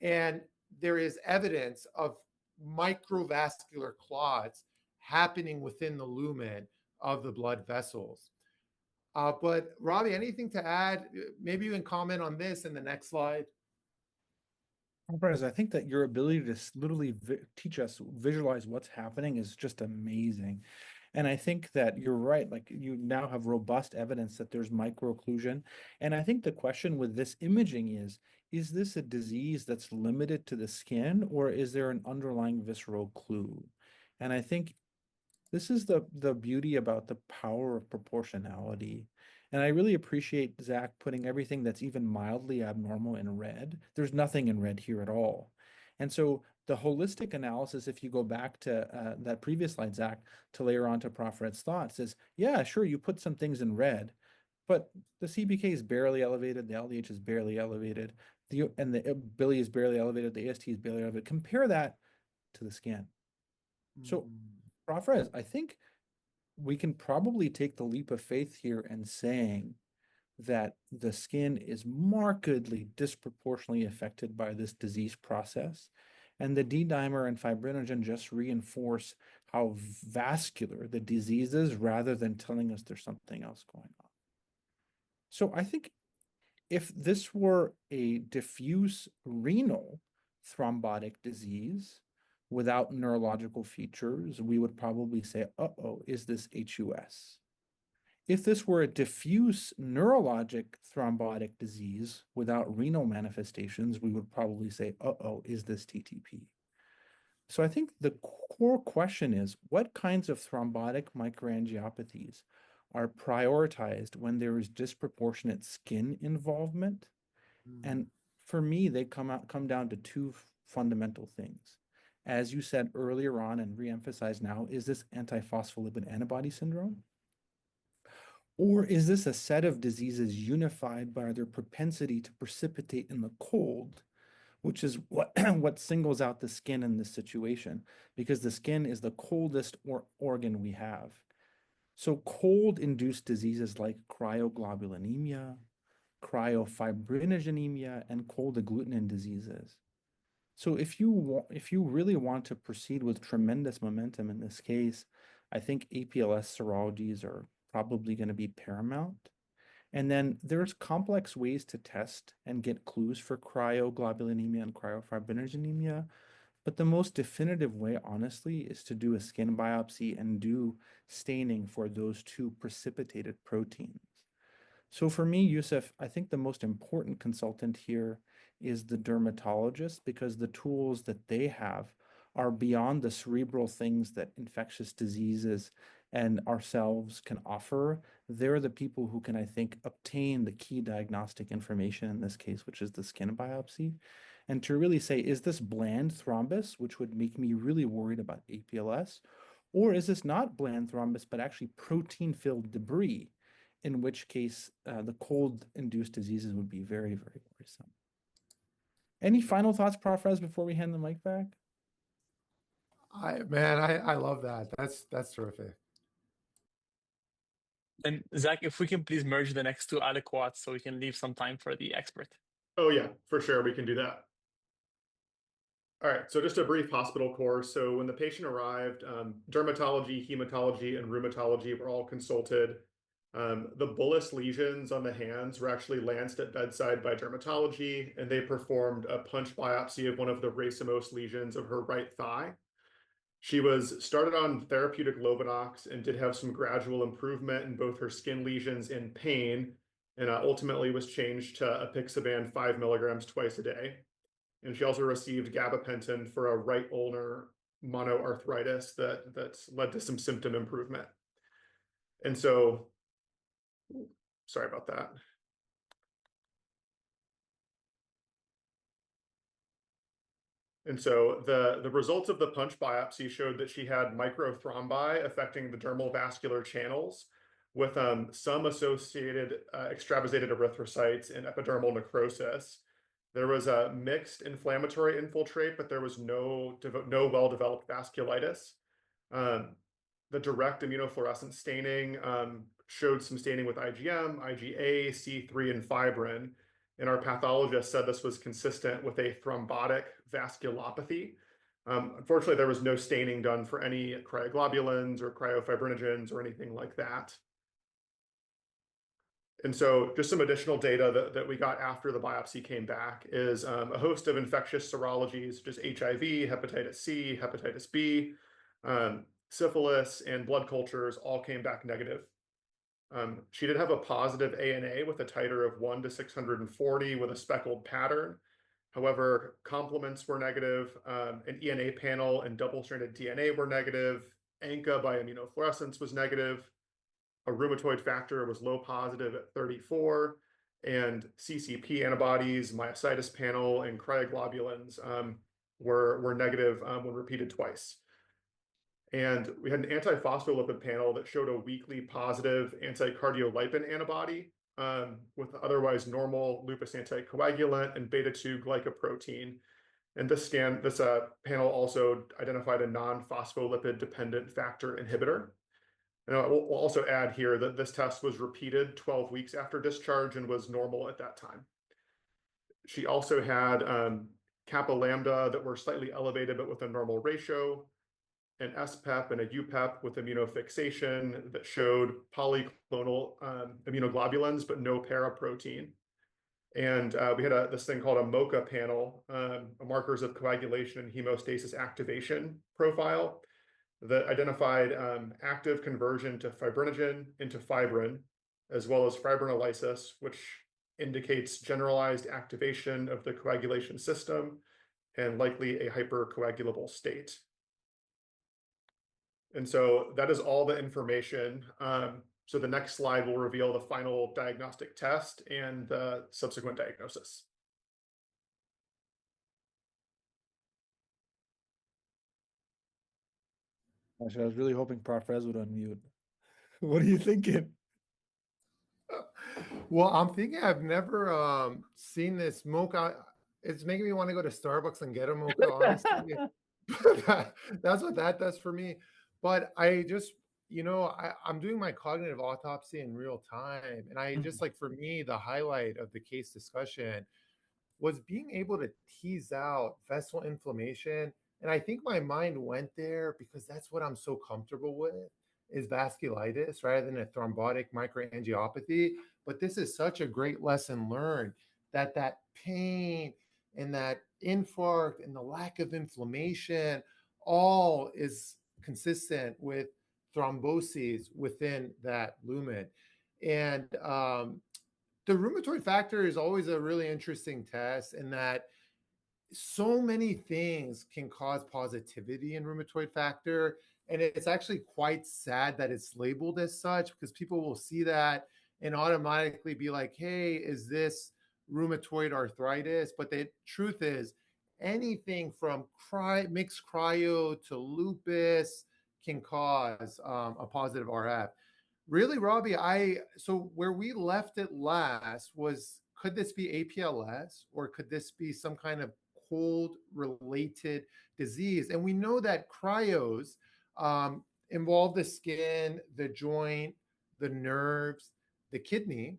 [SPEAKER 3] and there is evidence of microvascular clots happening within the lumen of the blood vessels. But Rabih, anything to add? Maybe you can comment on this in the next slide.
[SPEAKER 4] I think that your ability to literally teach us, visualize what's happening is just amazing. And I think that you're right. Like, you now have robust evidence that there's microocclusion. And I think the question with this imaging is this a disease that's limited to the skin, or is there an underlying visceral clue? And I think this is the beauty about the power of proportionality. And I really appreciate Zach putting everything that's even mildly abnormal in red. There's nothing in red here at all. And so the holistic analysis, if you go back to that previous slide, Zach, to layer on to Prof. Red's thoughts, is, yeah, sure, you put some things in red, but the CPK is barely elevated, the LDH is barely elevated, and the bili is barely elevated, the AST is barely elevated. Compare that to the skin. So, Prof. Rez, I think we can probably take the leap of faith here and saying that the skin is markedly disproportionately affected by this disease process. And the D-dimer and fibrinogen just reinforce how vascular the disease is, rather than telling us there's something else going on. So I think if this were a diffuse renal thrombotic disease without neurological features, we would probably say, uh-oh, is this HUS? If this were a diffuse neurologic thrombotic disease without renal manifestations, we would probably say, uh-oh, is this TTP? So I think the core question is, what kinds of thrombotic microangiopathies are prioritized when there is disproportionate skin involvement? And for me, they come down to two fundamental things. As you said earlier on and re-emphasized now, is this antiphospholipid antibody syndrome? Or is this a set of diseases unified by their propensity to precipitate in the cold, which is what singles out the skin in this situation, because the skin is the coldest organ we have. So cold-induced diseases like cryoglobulinemia, cryofibrinogenemia, and cold agglutinin diseases. So if you really want to proceed with tremendous momentum in this case, I think APLS serologies are probably going to be paramount. And then there's complex ways to test and get clues for cryoglobulinemia and cryofibrinogenemia. But the most definitive way, honestly, is to do a skin biopsy and do staining for those two precipitated proteins. So for me, Yusuf, I think the most important consultant here is the dermatologist, because the tools that they have are beyond the cerebral things that infectious diseases and ourselves can offer. They're the people who can, I think, obtain the key diagnostic information in this case, which is the skin biopsy. And to really say, is this bland thrombus, which would make me really worried about APLS? Or is this not bland thrombus, but actually protein-filled debris? in which case the cold-induced diseases would be very, very worrisome. Any final thoughts, Prof. Rez, before we hand the mic back?
[SPEAKER 3] I love that. That's terrific.
[SPEAKER 1] And Zach, if we can please merge the next two aliquots so we can leave some time for the expert.
[SPEAKER 5] Oh yeah, for sure, we can do that. All right, so just a brief hospital course. So when the patient arrived, dermatology, hematology, and rheumatology were all consulted. The bullous lesions on the hands were actually lanced at bedside by dermatology, and they performed a punch biopsy of one of the racemose lesions of her right thigh. She was started on therapeutic Lovenox and did have some gradual improvement in both her skin lesions and pain, and ultimately was changed to apixaban 5 milligrams twice a day. And she also received gabapentin for a right ulnar monoarthritis that led to some symptom improvement. And so, sorry about that. And so the results of the punch biopsy showed that she had microthrombi affecting the dermal vascular channels with some associated extravasated erythrocytes and epidermal necrosis. There was a mixed inflammatory infiltrate, but there was no well-developed vasculitis. The direct immunofluorescence staining showed some staining with IgM, IgA, C3, and fibrin. And our pathologist said this was consistent with a thrombotic vasculopathy. Unfortunately, there was no staining done for any cryoglobulins or cryofibrinogens or anything like that. And so just some additional data that we got after the biopsy came back is a host of infectious serologies, such as HIV, hepatitis C, hepatitis B, syphilis, and blood cultures all came back negative. She did have a positive ANA with a titer of 1 to 640 with a speckled pattern. However, complements were negative, an ENA panel and double-stranded DNA were negative, ANCA by immunofluorescence was negative, a rheumatoid factor was low positive at 34, and CCP antibodies, myositis panel, and cryoglobulins were negative when repeated twice. And we had an antiphospholipid panel that showed a weakly positive anticardiolipin antibody with otherwise normal lupus anticoagulant and beta-2 glycoprotein. And this panel also identified a non-phospholipid dependent factor inhibitor. And we'll also add here that this test was repeated 12 weeks after discharge and was normal at that time. She also had kappa lambda that were slightly elevated but with a normal ratio, an SPEP and a UPEP with immunofixation that showed polyclonal immunoglobulins, but no paraprotein. And we had this thing called a MOCA panel, a markers of coagulation and hemostasis activation profile that identified active conversion to fibrinogen into fibrin, as well as fibrinolysis, which indicates generalized activation of the coagulation system and likely a hypercoagulable state. And so that is all the information. So the next slide will reveal the final diagnostic test and the subsequent diagnosis.
[SPEAKER 4] Actually, I was really hoping Prof. Rez would unmute. What are you thinking?
[SPEAKER 3] Well, I'm thinking I've never seen this mocha. It's making me want to go to Starbucks and get a mocha, honestly. That's what that does for me. But I just, I'm doing my cognitive autopsy in real time. And I just like, for me, the highlight of the case discussion was being able to tease out vessel inflammation. And I think my mind went there because that's what I'm so comfortable with is vasculitis rather than a thrombotic microangiopathy. But this is such a great lesson learned that pain and that infarct and the lack of inflammation all is consistent with thromboses within that lumen. And the rheumatoid factor is always a really interesting test in that so many things can cause positivity in rheumatoid factor. And it's actually quite sad that it's labeled as such because people will see that and automatically be like, hey, is this rheumatoid arthritis? But the truth is, anything from mixed cryo to lupus can cause a positive RF. Really, Rabih, so where we left it last was, could this be APLS or could this be some kind of cold related disease? And we know that cryos involve the skin, the joint, the nerves, the kidney.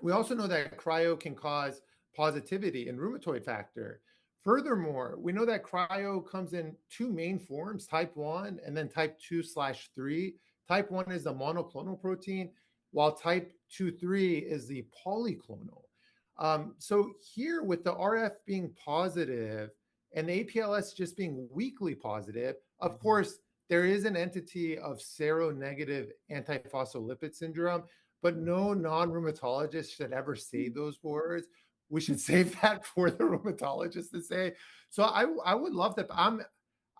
[SPEAKER 3] We also know that cryo can cause positivity in rheumatoid factor. Furthermore, we know that cryo comes in two main forms, type 1 and then type 2/3. Type 1 is the monoclonal protein, while type 2/3 is the polyclonal. So here with the RF being positive and the APLS just being weakly positive, of course, there is an entity of seronegative antiphospholipid syndrome, but no non-rheumatologist should ever say those words. We should save that for the rheumatologist to say. So I would love that.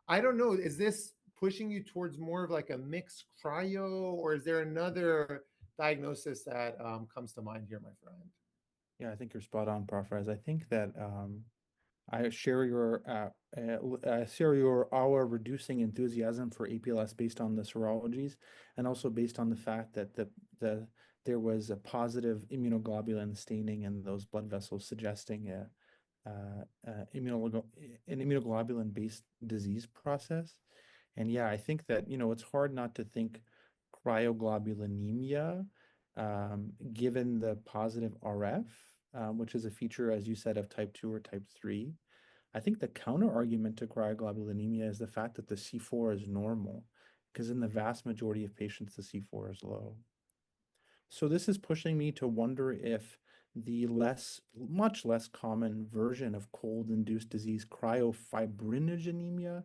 [SPEAKER 3] I don't know, is this pushing you towards more of like a mixed cryo, or is there another diagnosis that comes to mind here, my friend?
[SPEAKER 4] Yeah, I think you're spot on, Prof. Rez. I think that I share our reducing enthusiasm for APLS based on the serologies, and also based on the fact that there was a positive immunoglobulin staining in those blood vessels, suggesting an immunoglobulin-based disease process. And yeah, I think that, it's hard not to think cryoglobulinemia, given the positive RF, which is a feature, as you said, of type 2 or type 3. I think the counter argument to cryoglobulinemia is the fact that the C4 is normal, because in the vast majority of patients, the C4 is low. So this is pushing me to wonder if the much less common version of cold-induced disease, cryofibrinogenemia,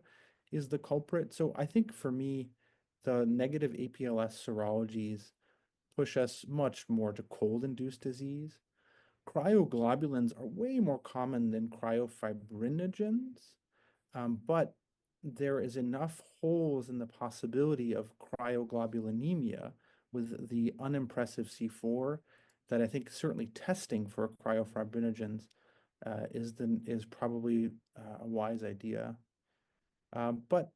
[SPEAKER 4] is the culprit. So I think for me, the negative APLS serologies push us much more to cold-induced disease. Cryoglobulins are way more common than cryofibrinogens, but there is enough holes in the possibility of cryoglobulinemia with the unimpressive C4 that I think certainly testing for cryofibrinogens is probably a wise idea. But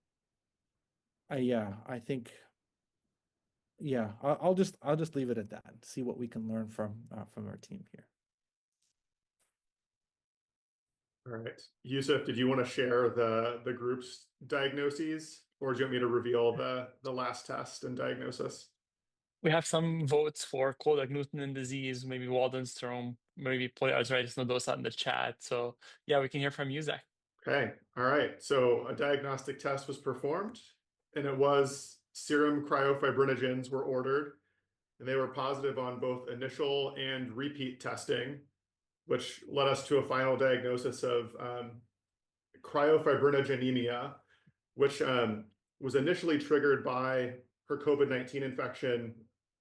[SPEAKER 4] yeah, I think, yeah, I'll just leave it at that. See what we can learn from our team here.
[SPEAKER 5] All right. Yusuf, did you want to share the group's diagnoses, or do you want me to reveal the last test and diagnosis?
[SPEAKER 1] We have some votes for cold agglutinin disease, maybe Waldenstrom, maybe polyarteritis nodosa in the chat. So yeah, we can hear from you, Zach.
[SPEAKER 5] Okay. All right. So a diagnostic test was performed, and it was serum cryofibrinogens were ordered, and they were positive on both initial and repeat testing, which led us to a final diagnosis of cryofibrinogenemia, which was initially triggered by her COVID-19 infection,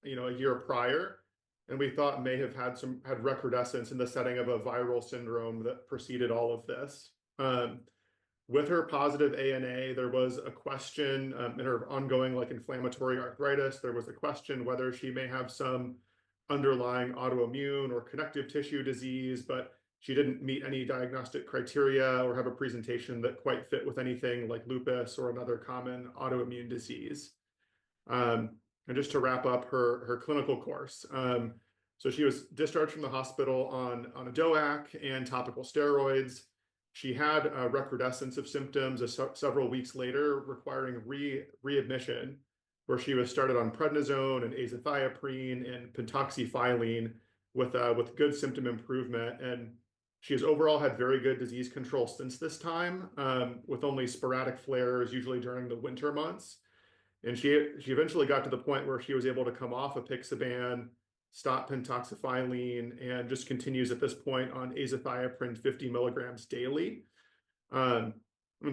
[SPEAKER 5] a year prior, and we thought may have had recrudescence in the setting of a viral syndrome that preceded all of this. With her positive ANA, there was a question in her ongoing inflammatory arthritis. There was a question whether she may have some underlying autoimmune or connective tissue disease, but she didn't meet any diagnostic criteria or have a presentation that quite fit with anything like lupus or another common autoimmune disease. And just to wrap up her clinical course. So she was discharged from the hospital on a DOAC and topical steroids. She had a recrudescence of symptoms several weeks later, requiring readmission, where she was started on prednisone and azathioprine and pentoxifylline with good symptom improvement. And she has overall had very good disease control since this time, with only sporadic flares, usually during the winter months. And she eventually got to the point where she was able to come off apixaban, stop pentoxifylline, and just continues at this point on azathioprine 50 milligrams daily. And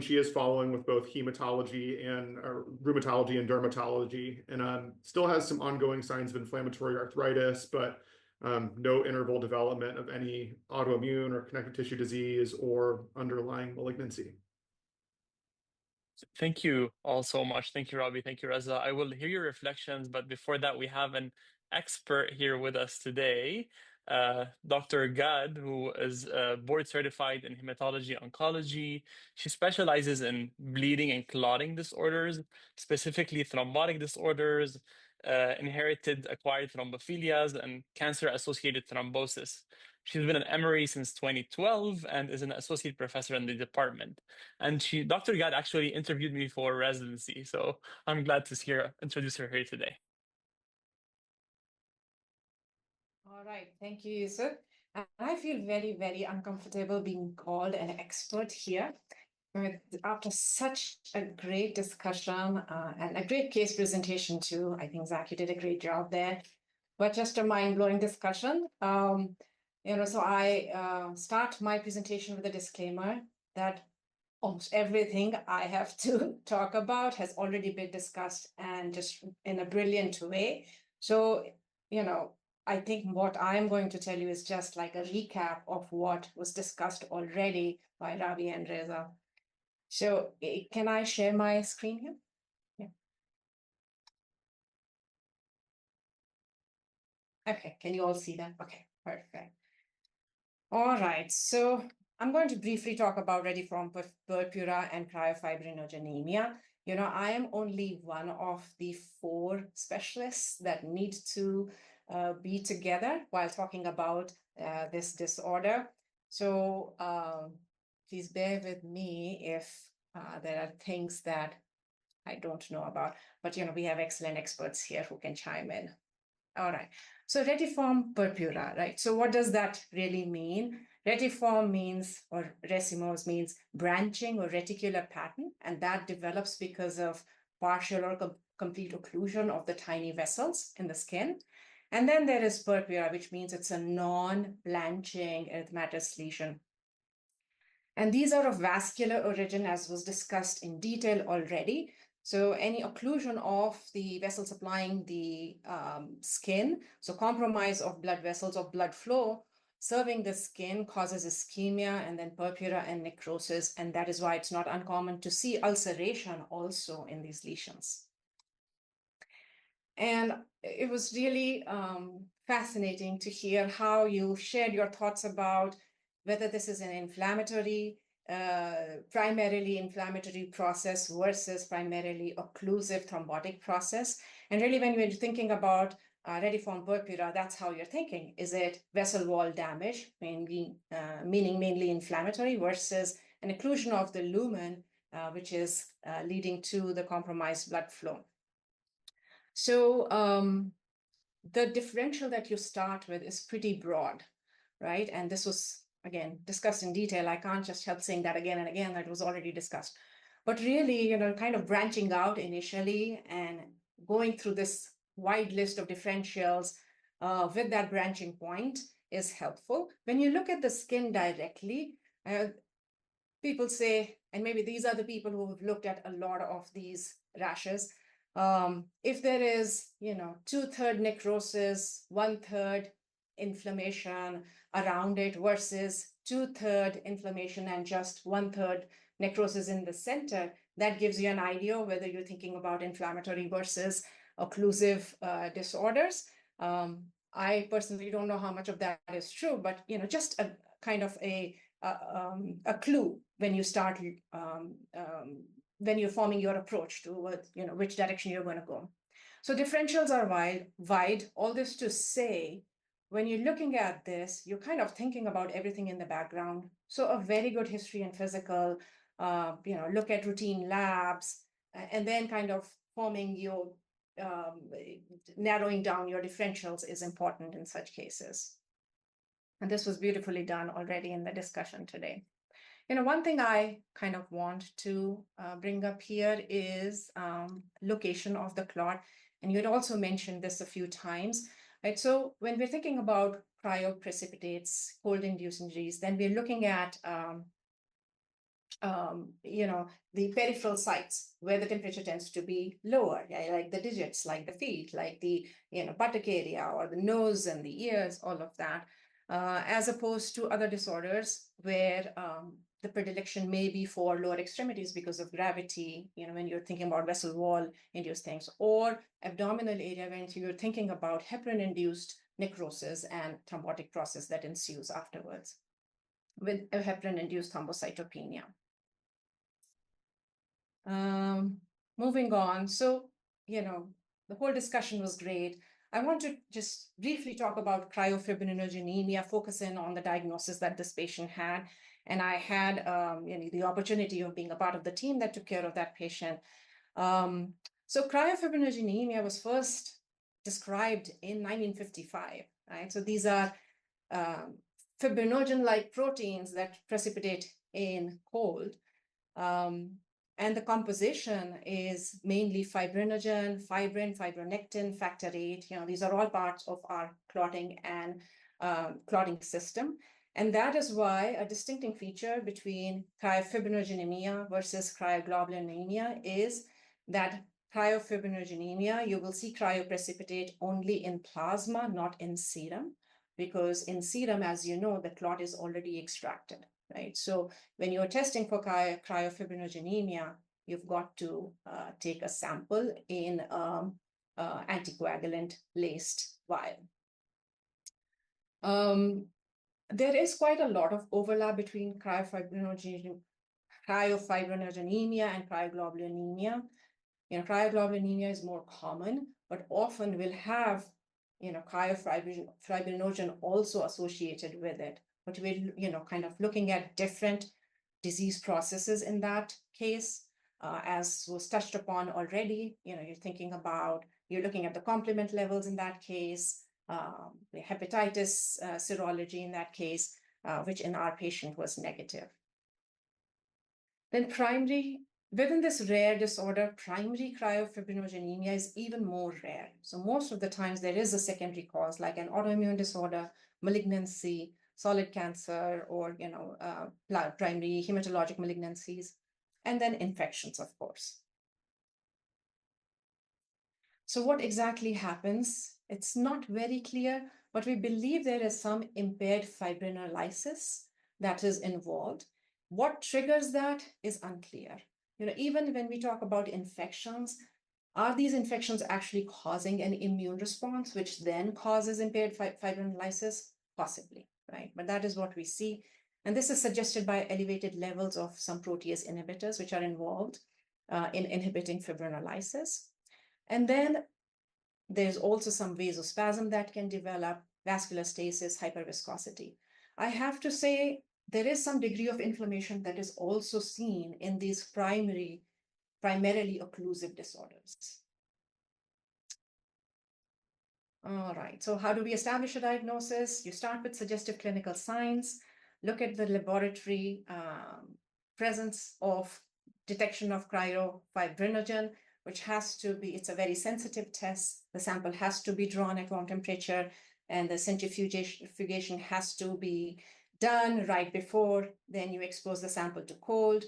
[SPEAKER 5] she is following with both hematology and rheumatology and dermatology, and still has some ongoing signs of inflammatory arthritis, but no interval development of any autoimmune or connective tissue disease or underlying malignancy.
[SPEAKER 1] Thank you all so much. Thank you, Rabih. Thank you, Reza. I will hear your reflections, but before that, we have an expert here with us today, Dr. Gaddh, who is board certified in hematology oncology. She specializes in bleeding and clotting disorders, specifically thrombotic disorders, inherited acquired thrombophilia, and cancer-associated thrombosis. She's been at Emory since 2012 and is an associate professor in the department. And Dr. Gaddh actually interviewed me for residency, so I'm glad to introduce her here today.
[SPEAKER 6] All right, thank you, Yusuf. And I feel very, very uncomfortable being called an expert here. After such a great discussion and a great case presentation too, I think Zach, you did a great job there. But just a mind-blowing discussion. So I start my presentation with a disclaimer that almost everything I have to talk about has already been discussed and just in a brilliant way. So, I think what I'm going to tell you is just like a recap of what was discussed already by Rabih and Reza. So can I share my screen here? Yeah. Okay, can you all see that? Okay, perfect. All right, so I'm going to briefly talk about retiform purpura and cryofibrinogenemia. I am only one of the 4 specialists that need to be together while talking about this disorder. So please bear with me if there are things that I don't know about, but we have excellent experts here who can chime in. All right, so retiform purpura, right? So what does that really mean? Retiform means, or racemose means branching or reticular pattern, and that develops because of partial or complete occlusion of the tiny vessels in the skin. And then there is purpura, which means it's a non-blanching erythematous lesion. And these are of vascular origin, as was discussed in detail already. So any occlusion of the vessel supplying the skin, so compromise of blood vessels or blood flow serving the skin causes ischemia and then purpura and necrosis. And that is why it's not uncommon to see ulceration also in these lesions. And it was really fascinating to hear how you shared your thoughts about whether this is an inflammatory, primarily inflammatory process versus primarily occlusive thrombotic process. And really, when you're thinking about retiform purpura, that's how you're thinking. Is it vessel wall damage, meaning mainly inflammatory, versus an occlusion of the lumen, which is leading to the compromised blood flow? So the differential that you start with is pretty broad, right? And this was, again, discussed in detail. I can't just help saying that again and again, that was already discussed. But really, kind of branching out initially and going through this wide list of differentials with that branching point is helpful. When you look at the skin directly, people say, and maybe these are the people who have looked at a lot of these rashes, if there is, 2/3 necrosis, 1/3 inflammation around it versus 2/3 inflammation and just 1/3 necrosis in the center, that gives you an idea of whether you're thinking about inflammatory versus occlusive disorders. I personally don't know how much of that is true, but just a kind of a clue when you start when you're forming your approach to which direction you're going to go. So differentials are wide. All this to say, when you're looking at this, you're kind of thinking about everything in the background. So a very good history and physical, look at routine labs, and then kind of forming your narrowing down your differentials is important in such cases. And this was beautifully done already in the discussion today. One thing I kind of want to bring up here is location of the clot. And you'd also mentioned this a few times, right? So when we're thinking about cryoprecipitates, cold-induced injuries, then we're looking at the peripheral sites where the temperature tends to be lower, like the digits, like the feet, like the buttock area or the nose and the ears, all of that, as opposed to other disorders where the predilection may be for lower extremities because of gravity, when you're thinking about vessel wall induced things, or abdominal area when you're thinking about heparin-induced necrosis and thrombotic process that ensues afterwards with a heparin-induced thrombocytopenia. Moving on. So, the whole discussion was great. I want to just briefly talk about cryofibrinogenemia, focus in on the diagnosis that this patient had. And I had the opportunity of being a part of the team that took care of that patient. So cryofibrinogenemia was first described in 1955, right? So these are fibrinogen-like proteins that precipitate in cold. And the composition is mainly fibrinogen, fibrin, fibronectin, factor VIII. These are all parts of our clotting and clotting system. And that is why a distinctive feature between cryofibrinogenemia versus cryoglobulinemia is that cryofibrinogenemia, you will see cryoprecipitate only in plasma, not in serum, because in serum, as you know, the clot is already extracted, right? So when you're testing for cryofibrinogenemia, you've got to take a sample in anticoagulant-laced vial. There is quite a lot of overlap between cryofibrinogenemia and cryoglobulinemia. Cryoglobulinemia is more common, but often will have, cryofibrinogen also associated with it. But we're, kind of looking at different disease processes in that case. As was touched upon already, you're looking at the complement levels in that case, the hepatitis serology in that case, which in our patient was negative. Then within this rare disorder, primary cryofibrinogenemia is even more rare. So most of the times there is a secondary cause, like an autoimmune disorder, malignancy, solid cancer, or primary hematologic malignancies, and then infections, of course. So what exactly happens? It's not very clear, but we believe there is some impaired fibrinolysis that is involved. What triggers that is unclear. Even when we talk about infections, are these infections actually causing an immune response, which then causes impaired fibrinolysis? Possibly, right? But that is what we see. And this is suggested by elevated levels of some protease inhibitors, which are involved in inhibiting fibrinolysis. And then there's also some vasospasm that can develop, vascular stasis, hyperviscosity. I have to say, there is some degree of inflammation that is also seen in these primarily occlusive disorders. All right, so how do we establish a diagnosis? You start with suggestive clinical signs, look at the laboratory presence of detection of cryofibrinogen, which has to be, it's a very sensitive test. The sample has to be drawn at room temperature, and the centrifugation has to be done right before. Then you expose the sample to cold,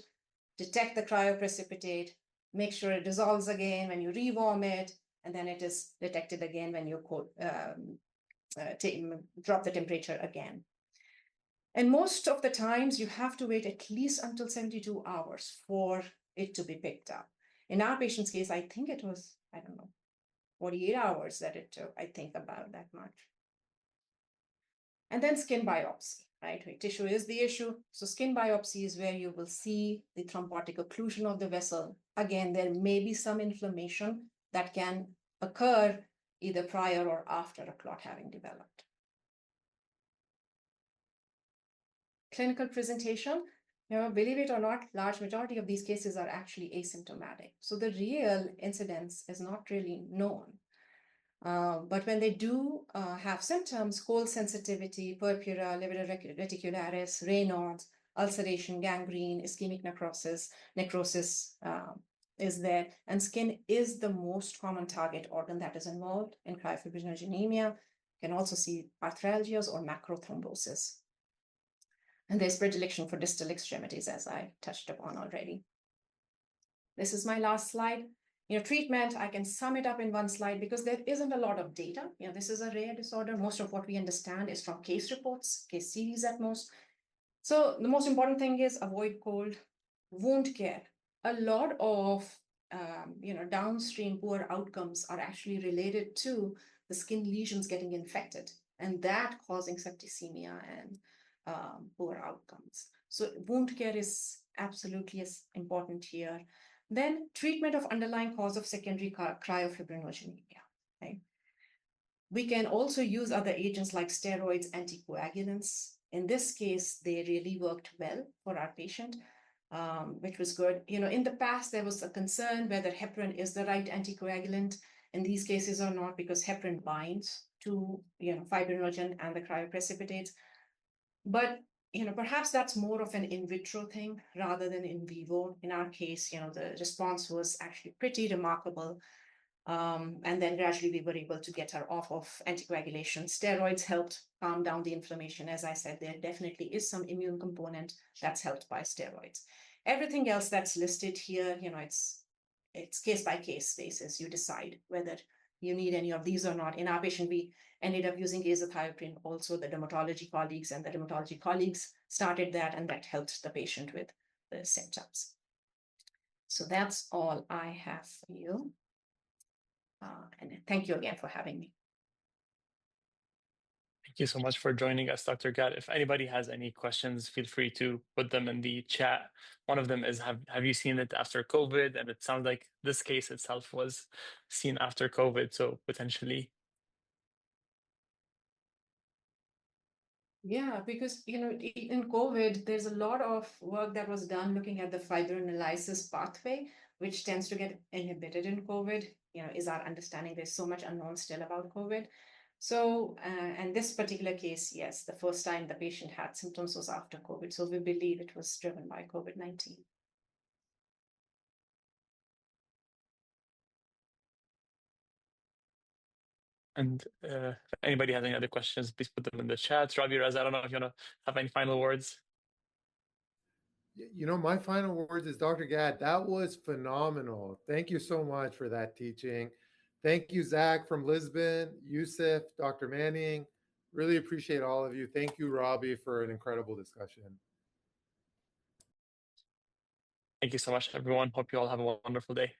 [SPEAKER 6] detect the cryoprecipitate, make sure it dissolves again when you rewarm it, and then it is detected again when you drop the temperature again. And most of the times you have to wait at least until 72 hours for it to be picked up. In our patient's case, I think it was, 48 hours that it took, I think about that much. And then skin biopsy, right? Tissue is the issue. So skin biopsy is where you will see the thrombotic occlusion of the vessel. Again, there may be some inflammation that can occur either prior or after a clot having developed. Clinical presentation, believe it or not, large majority of these cases are actually asymptomatic. So the real incidence is not really known. But when they do have symptoms, cold sensitivity, purpura, liver reticularis, Raynaud's, ulceration, gangrene, ischemic necrosis is there. And skin is the most common target organ that is involved in cryofibrinogenemia. You can also see arthralgias or macrothrombosis. And there's predilection for distal extremities, as I touched upon already. This is my last slide. Treatment, I can sum it up in one slide because there isn't a lot of data. This is a rare disorder. Most of what we understand is from case reports, case series at most. So the most important thing is avoid cold. Wound care. A lot of downstream poor outcomes are actually related to the skin lesions getting infected and that causing septicemia and poor outcomes. So wound care is absolutely important here. Then treatment of underlying cause of secondary cryofibrinogenemia. Okay? We can also use other agents like steroids, anticoagulants. In this case, they really worked well for our patient, which was good. In the past, there was a concern whether heparin is the right anticoagulant in these cases or not, because heparin binds to fibrinogen and the cryoprecipitates. But perhaps that's more of an in vitro thing rather than in vivo. In our case, the response was actually pretty remarkable. And then gradually we were able to get her off of anticoagulation. Steroids helped calm down the inflammation. As I said, there definitely is some immune component that's helped by steroids. Everything else that's listed here, it's case by case basis. You decide whether you need any of these or not. In our patient, we ended up using azathioprine. Also, the dermatology colleagues started that, and that helped the patient with the symptoms. So that's all I have for you. And thank you again for having me.
[SPEAKER 1] Thank you so much for joining us, Dr. Gaddh. If anybody has any questions, feel free to put them in the chat. One of them is, have you seen it after COVID? And it sounds like this case itself was seen after COVID, so potentially.
[SPEAKER 6] Yeah, because in COVID, there's a lot of work that was done looking at the fibrinolysis pathway, which tends to get inhibited in COVID. Is our understanding. There's so much unknown still about COVID. So, and this particular case, yes, the first time the patient had symptoms was after COVID. So we believe it was driven by COVID-19.
[SPEAKER 1] And if anybody has any other questions, please put them in the chat. Rabih, Reza, I don't know if you want to have any final words.
[SPEAKER 3] My final words is, Dr. Gaddh, that was phenomenal. Thank you so much for that teaching. Thank you, Zach from Lisbon, Yusuf, Dr. Manning. Really appreciate all of you. Thank you, Rabih, for an incredible discussion.
[SPEAKER 1] Thank you so much, everyone. Hope you all have a wonderful day.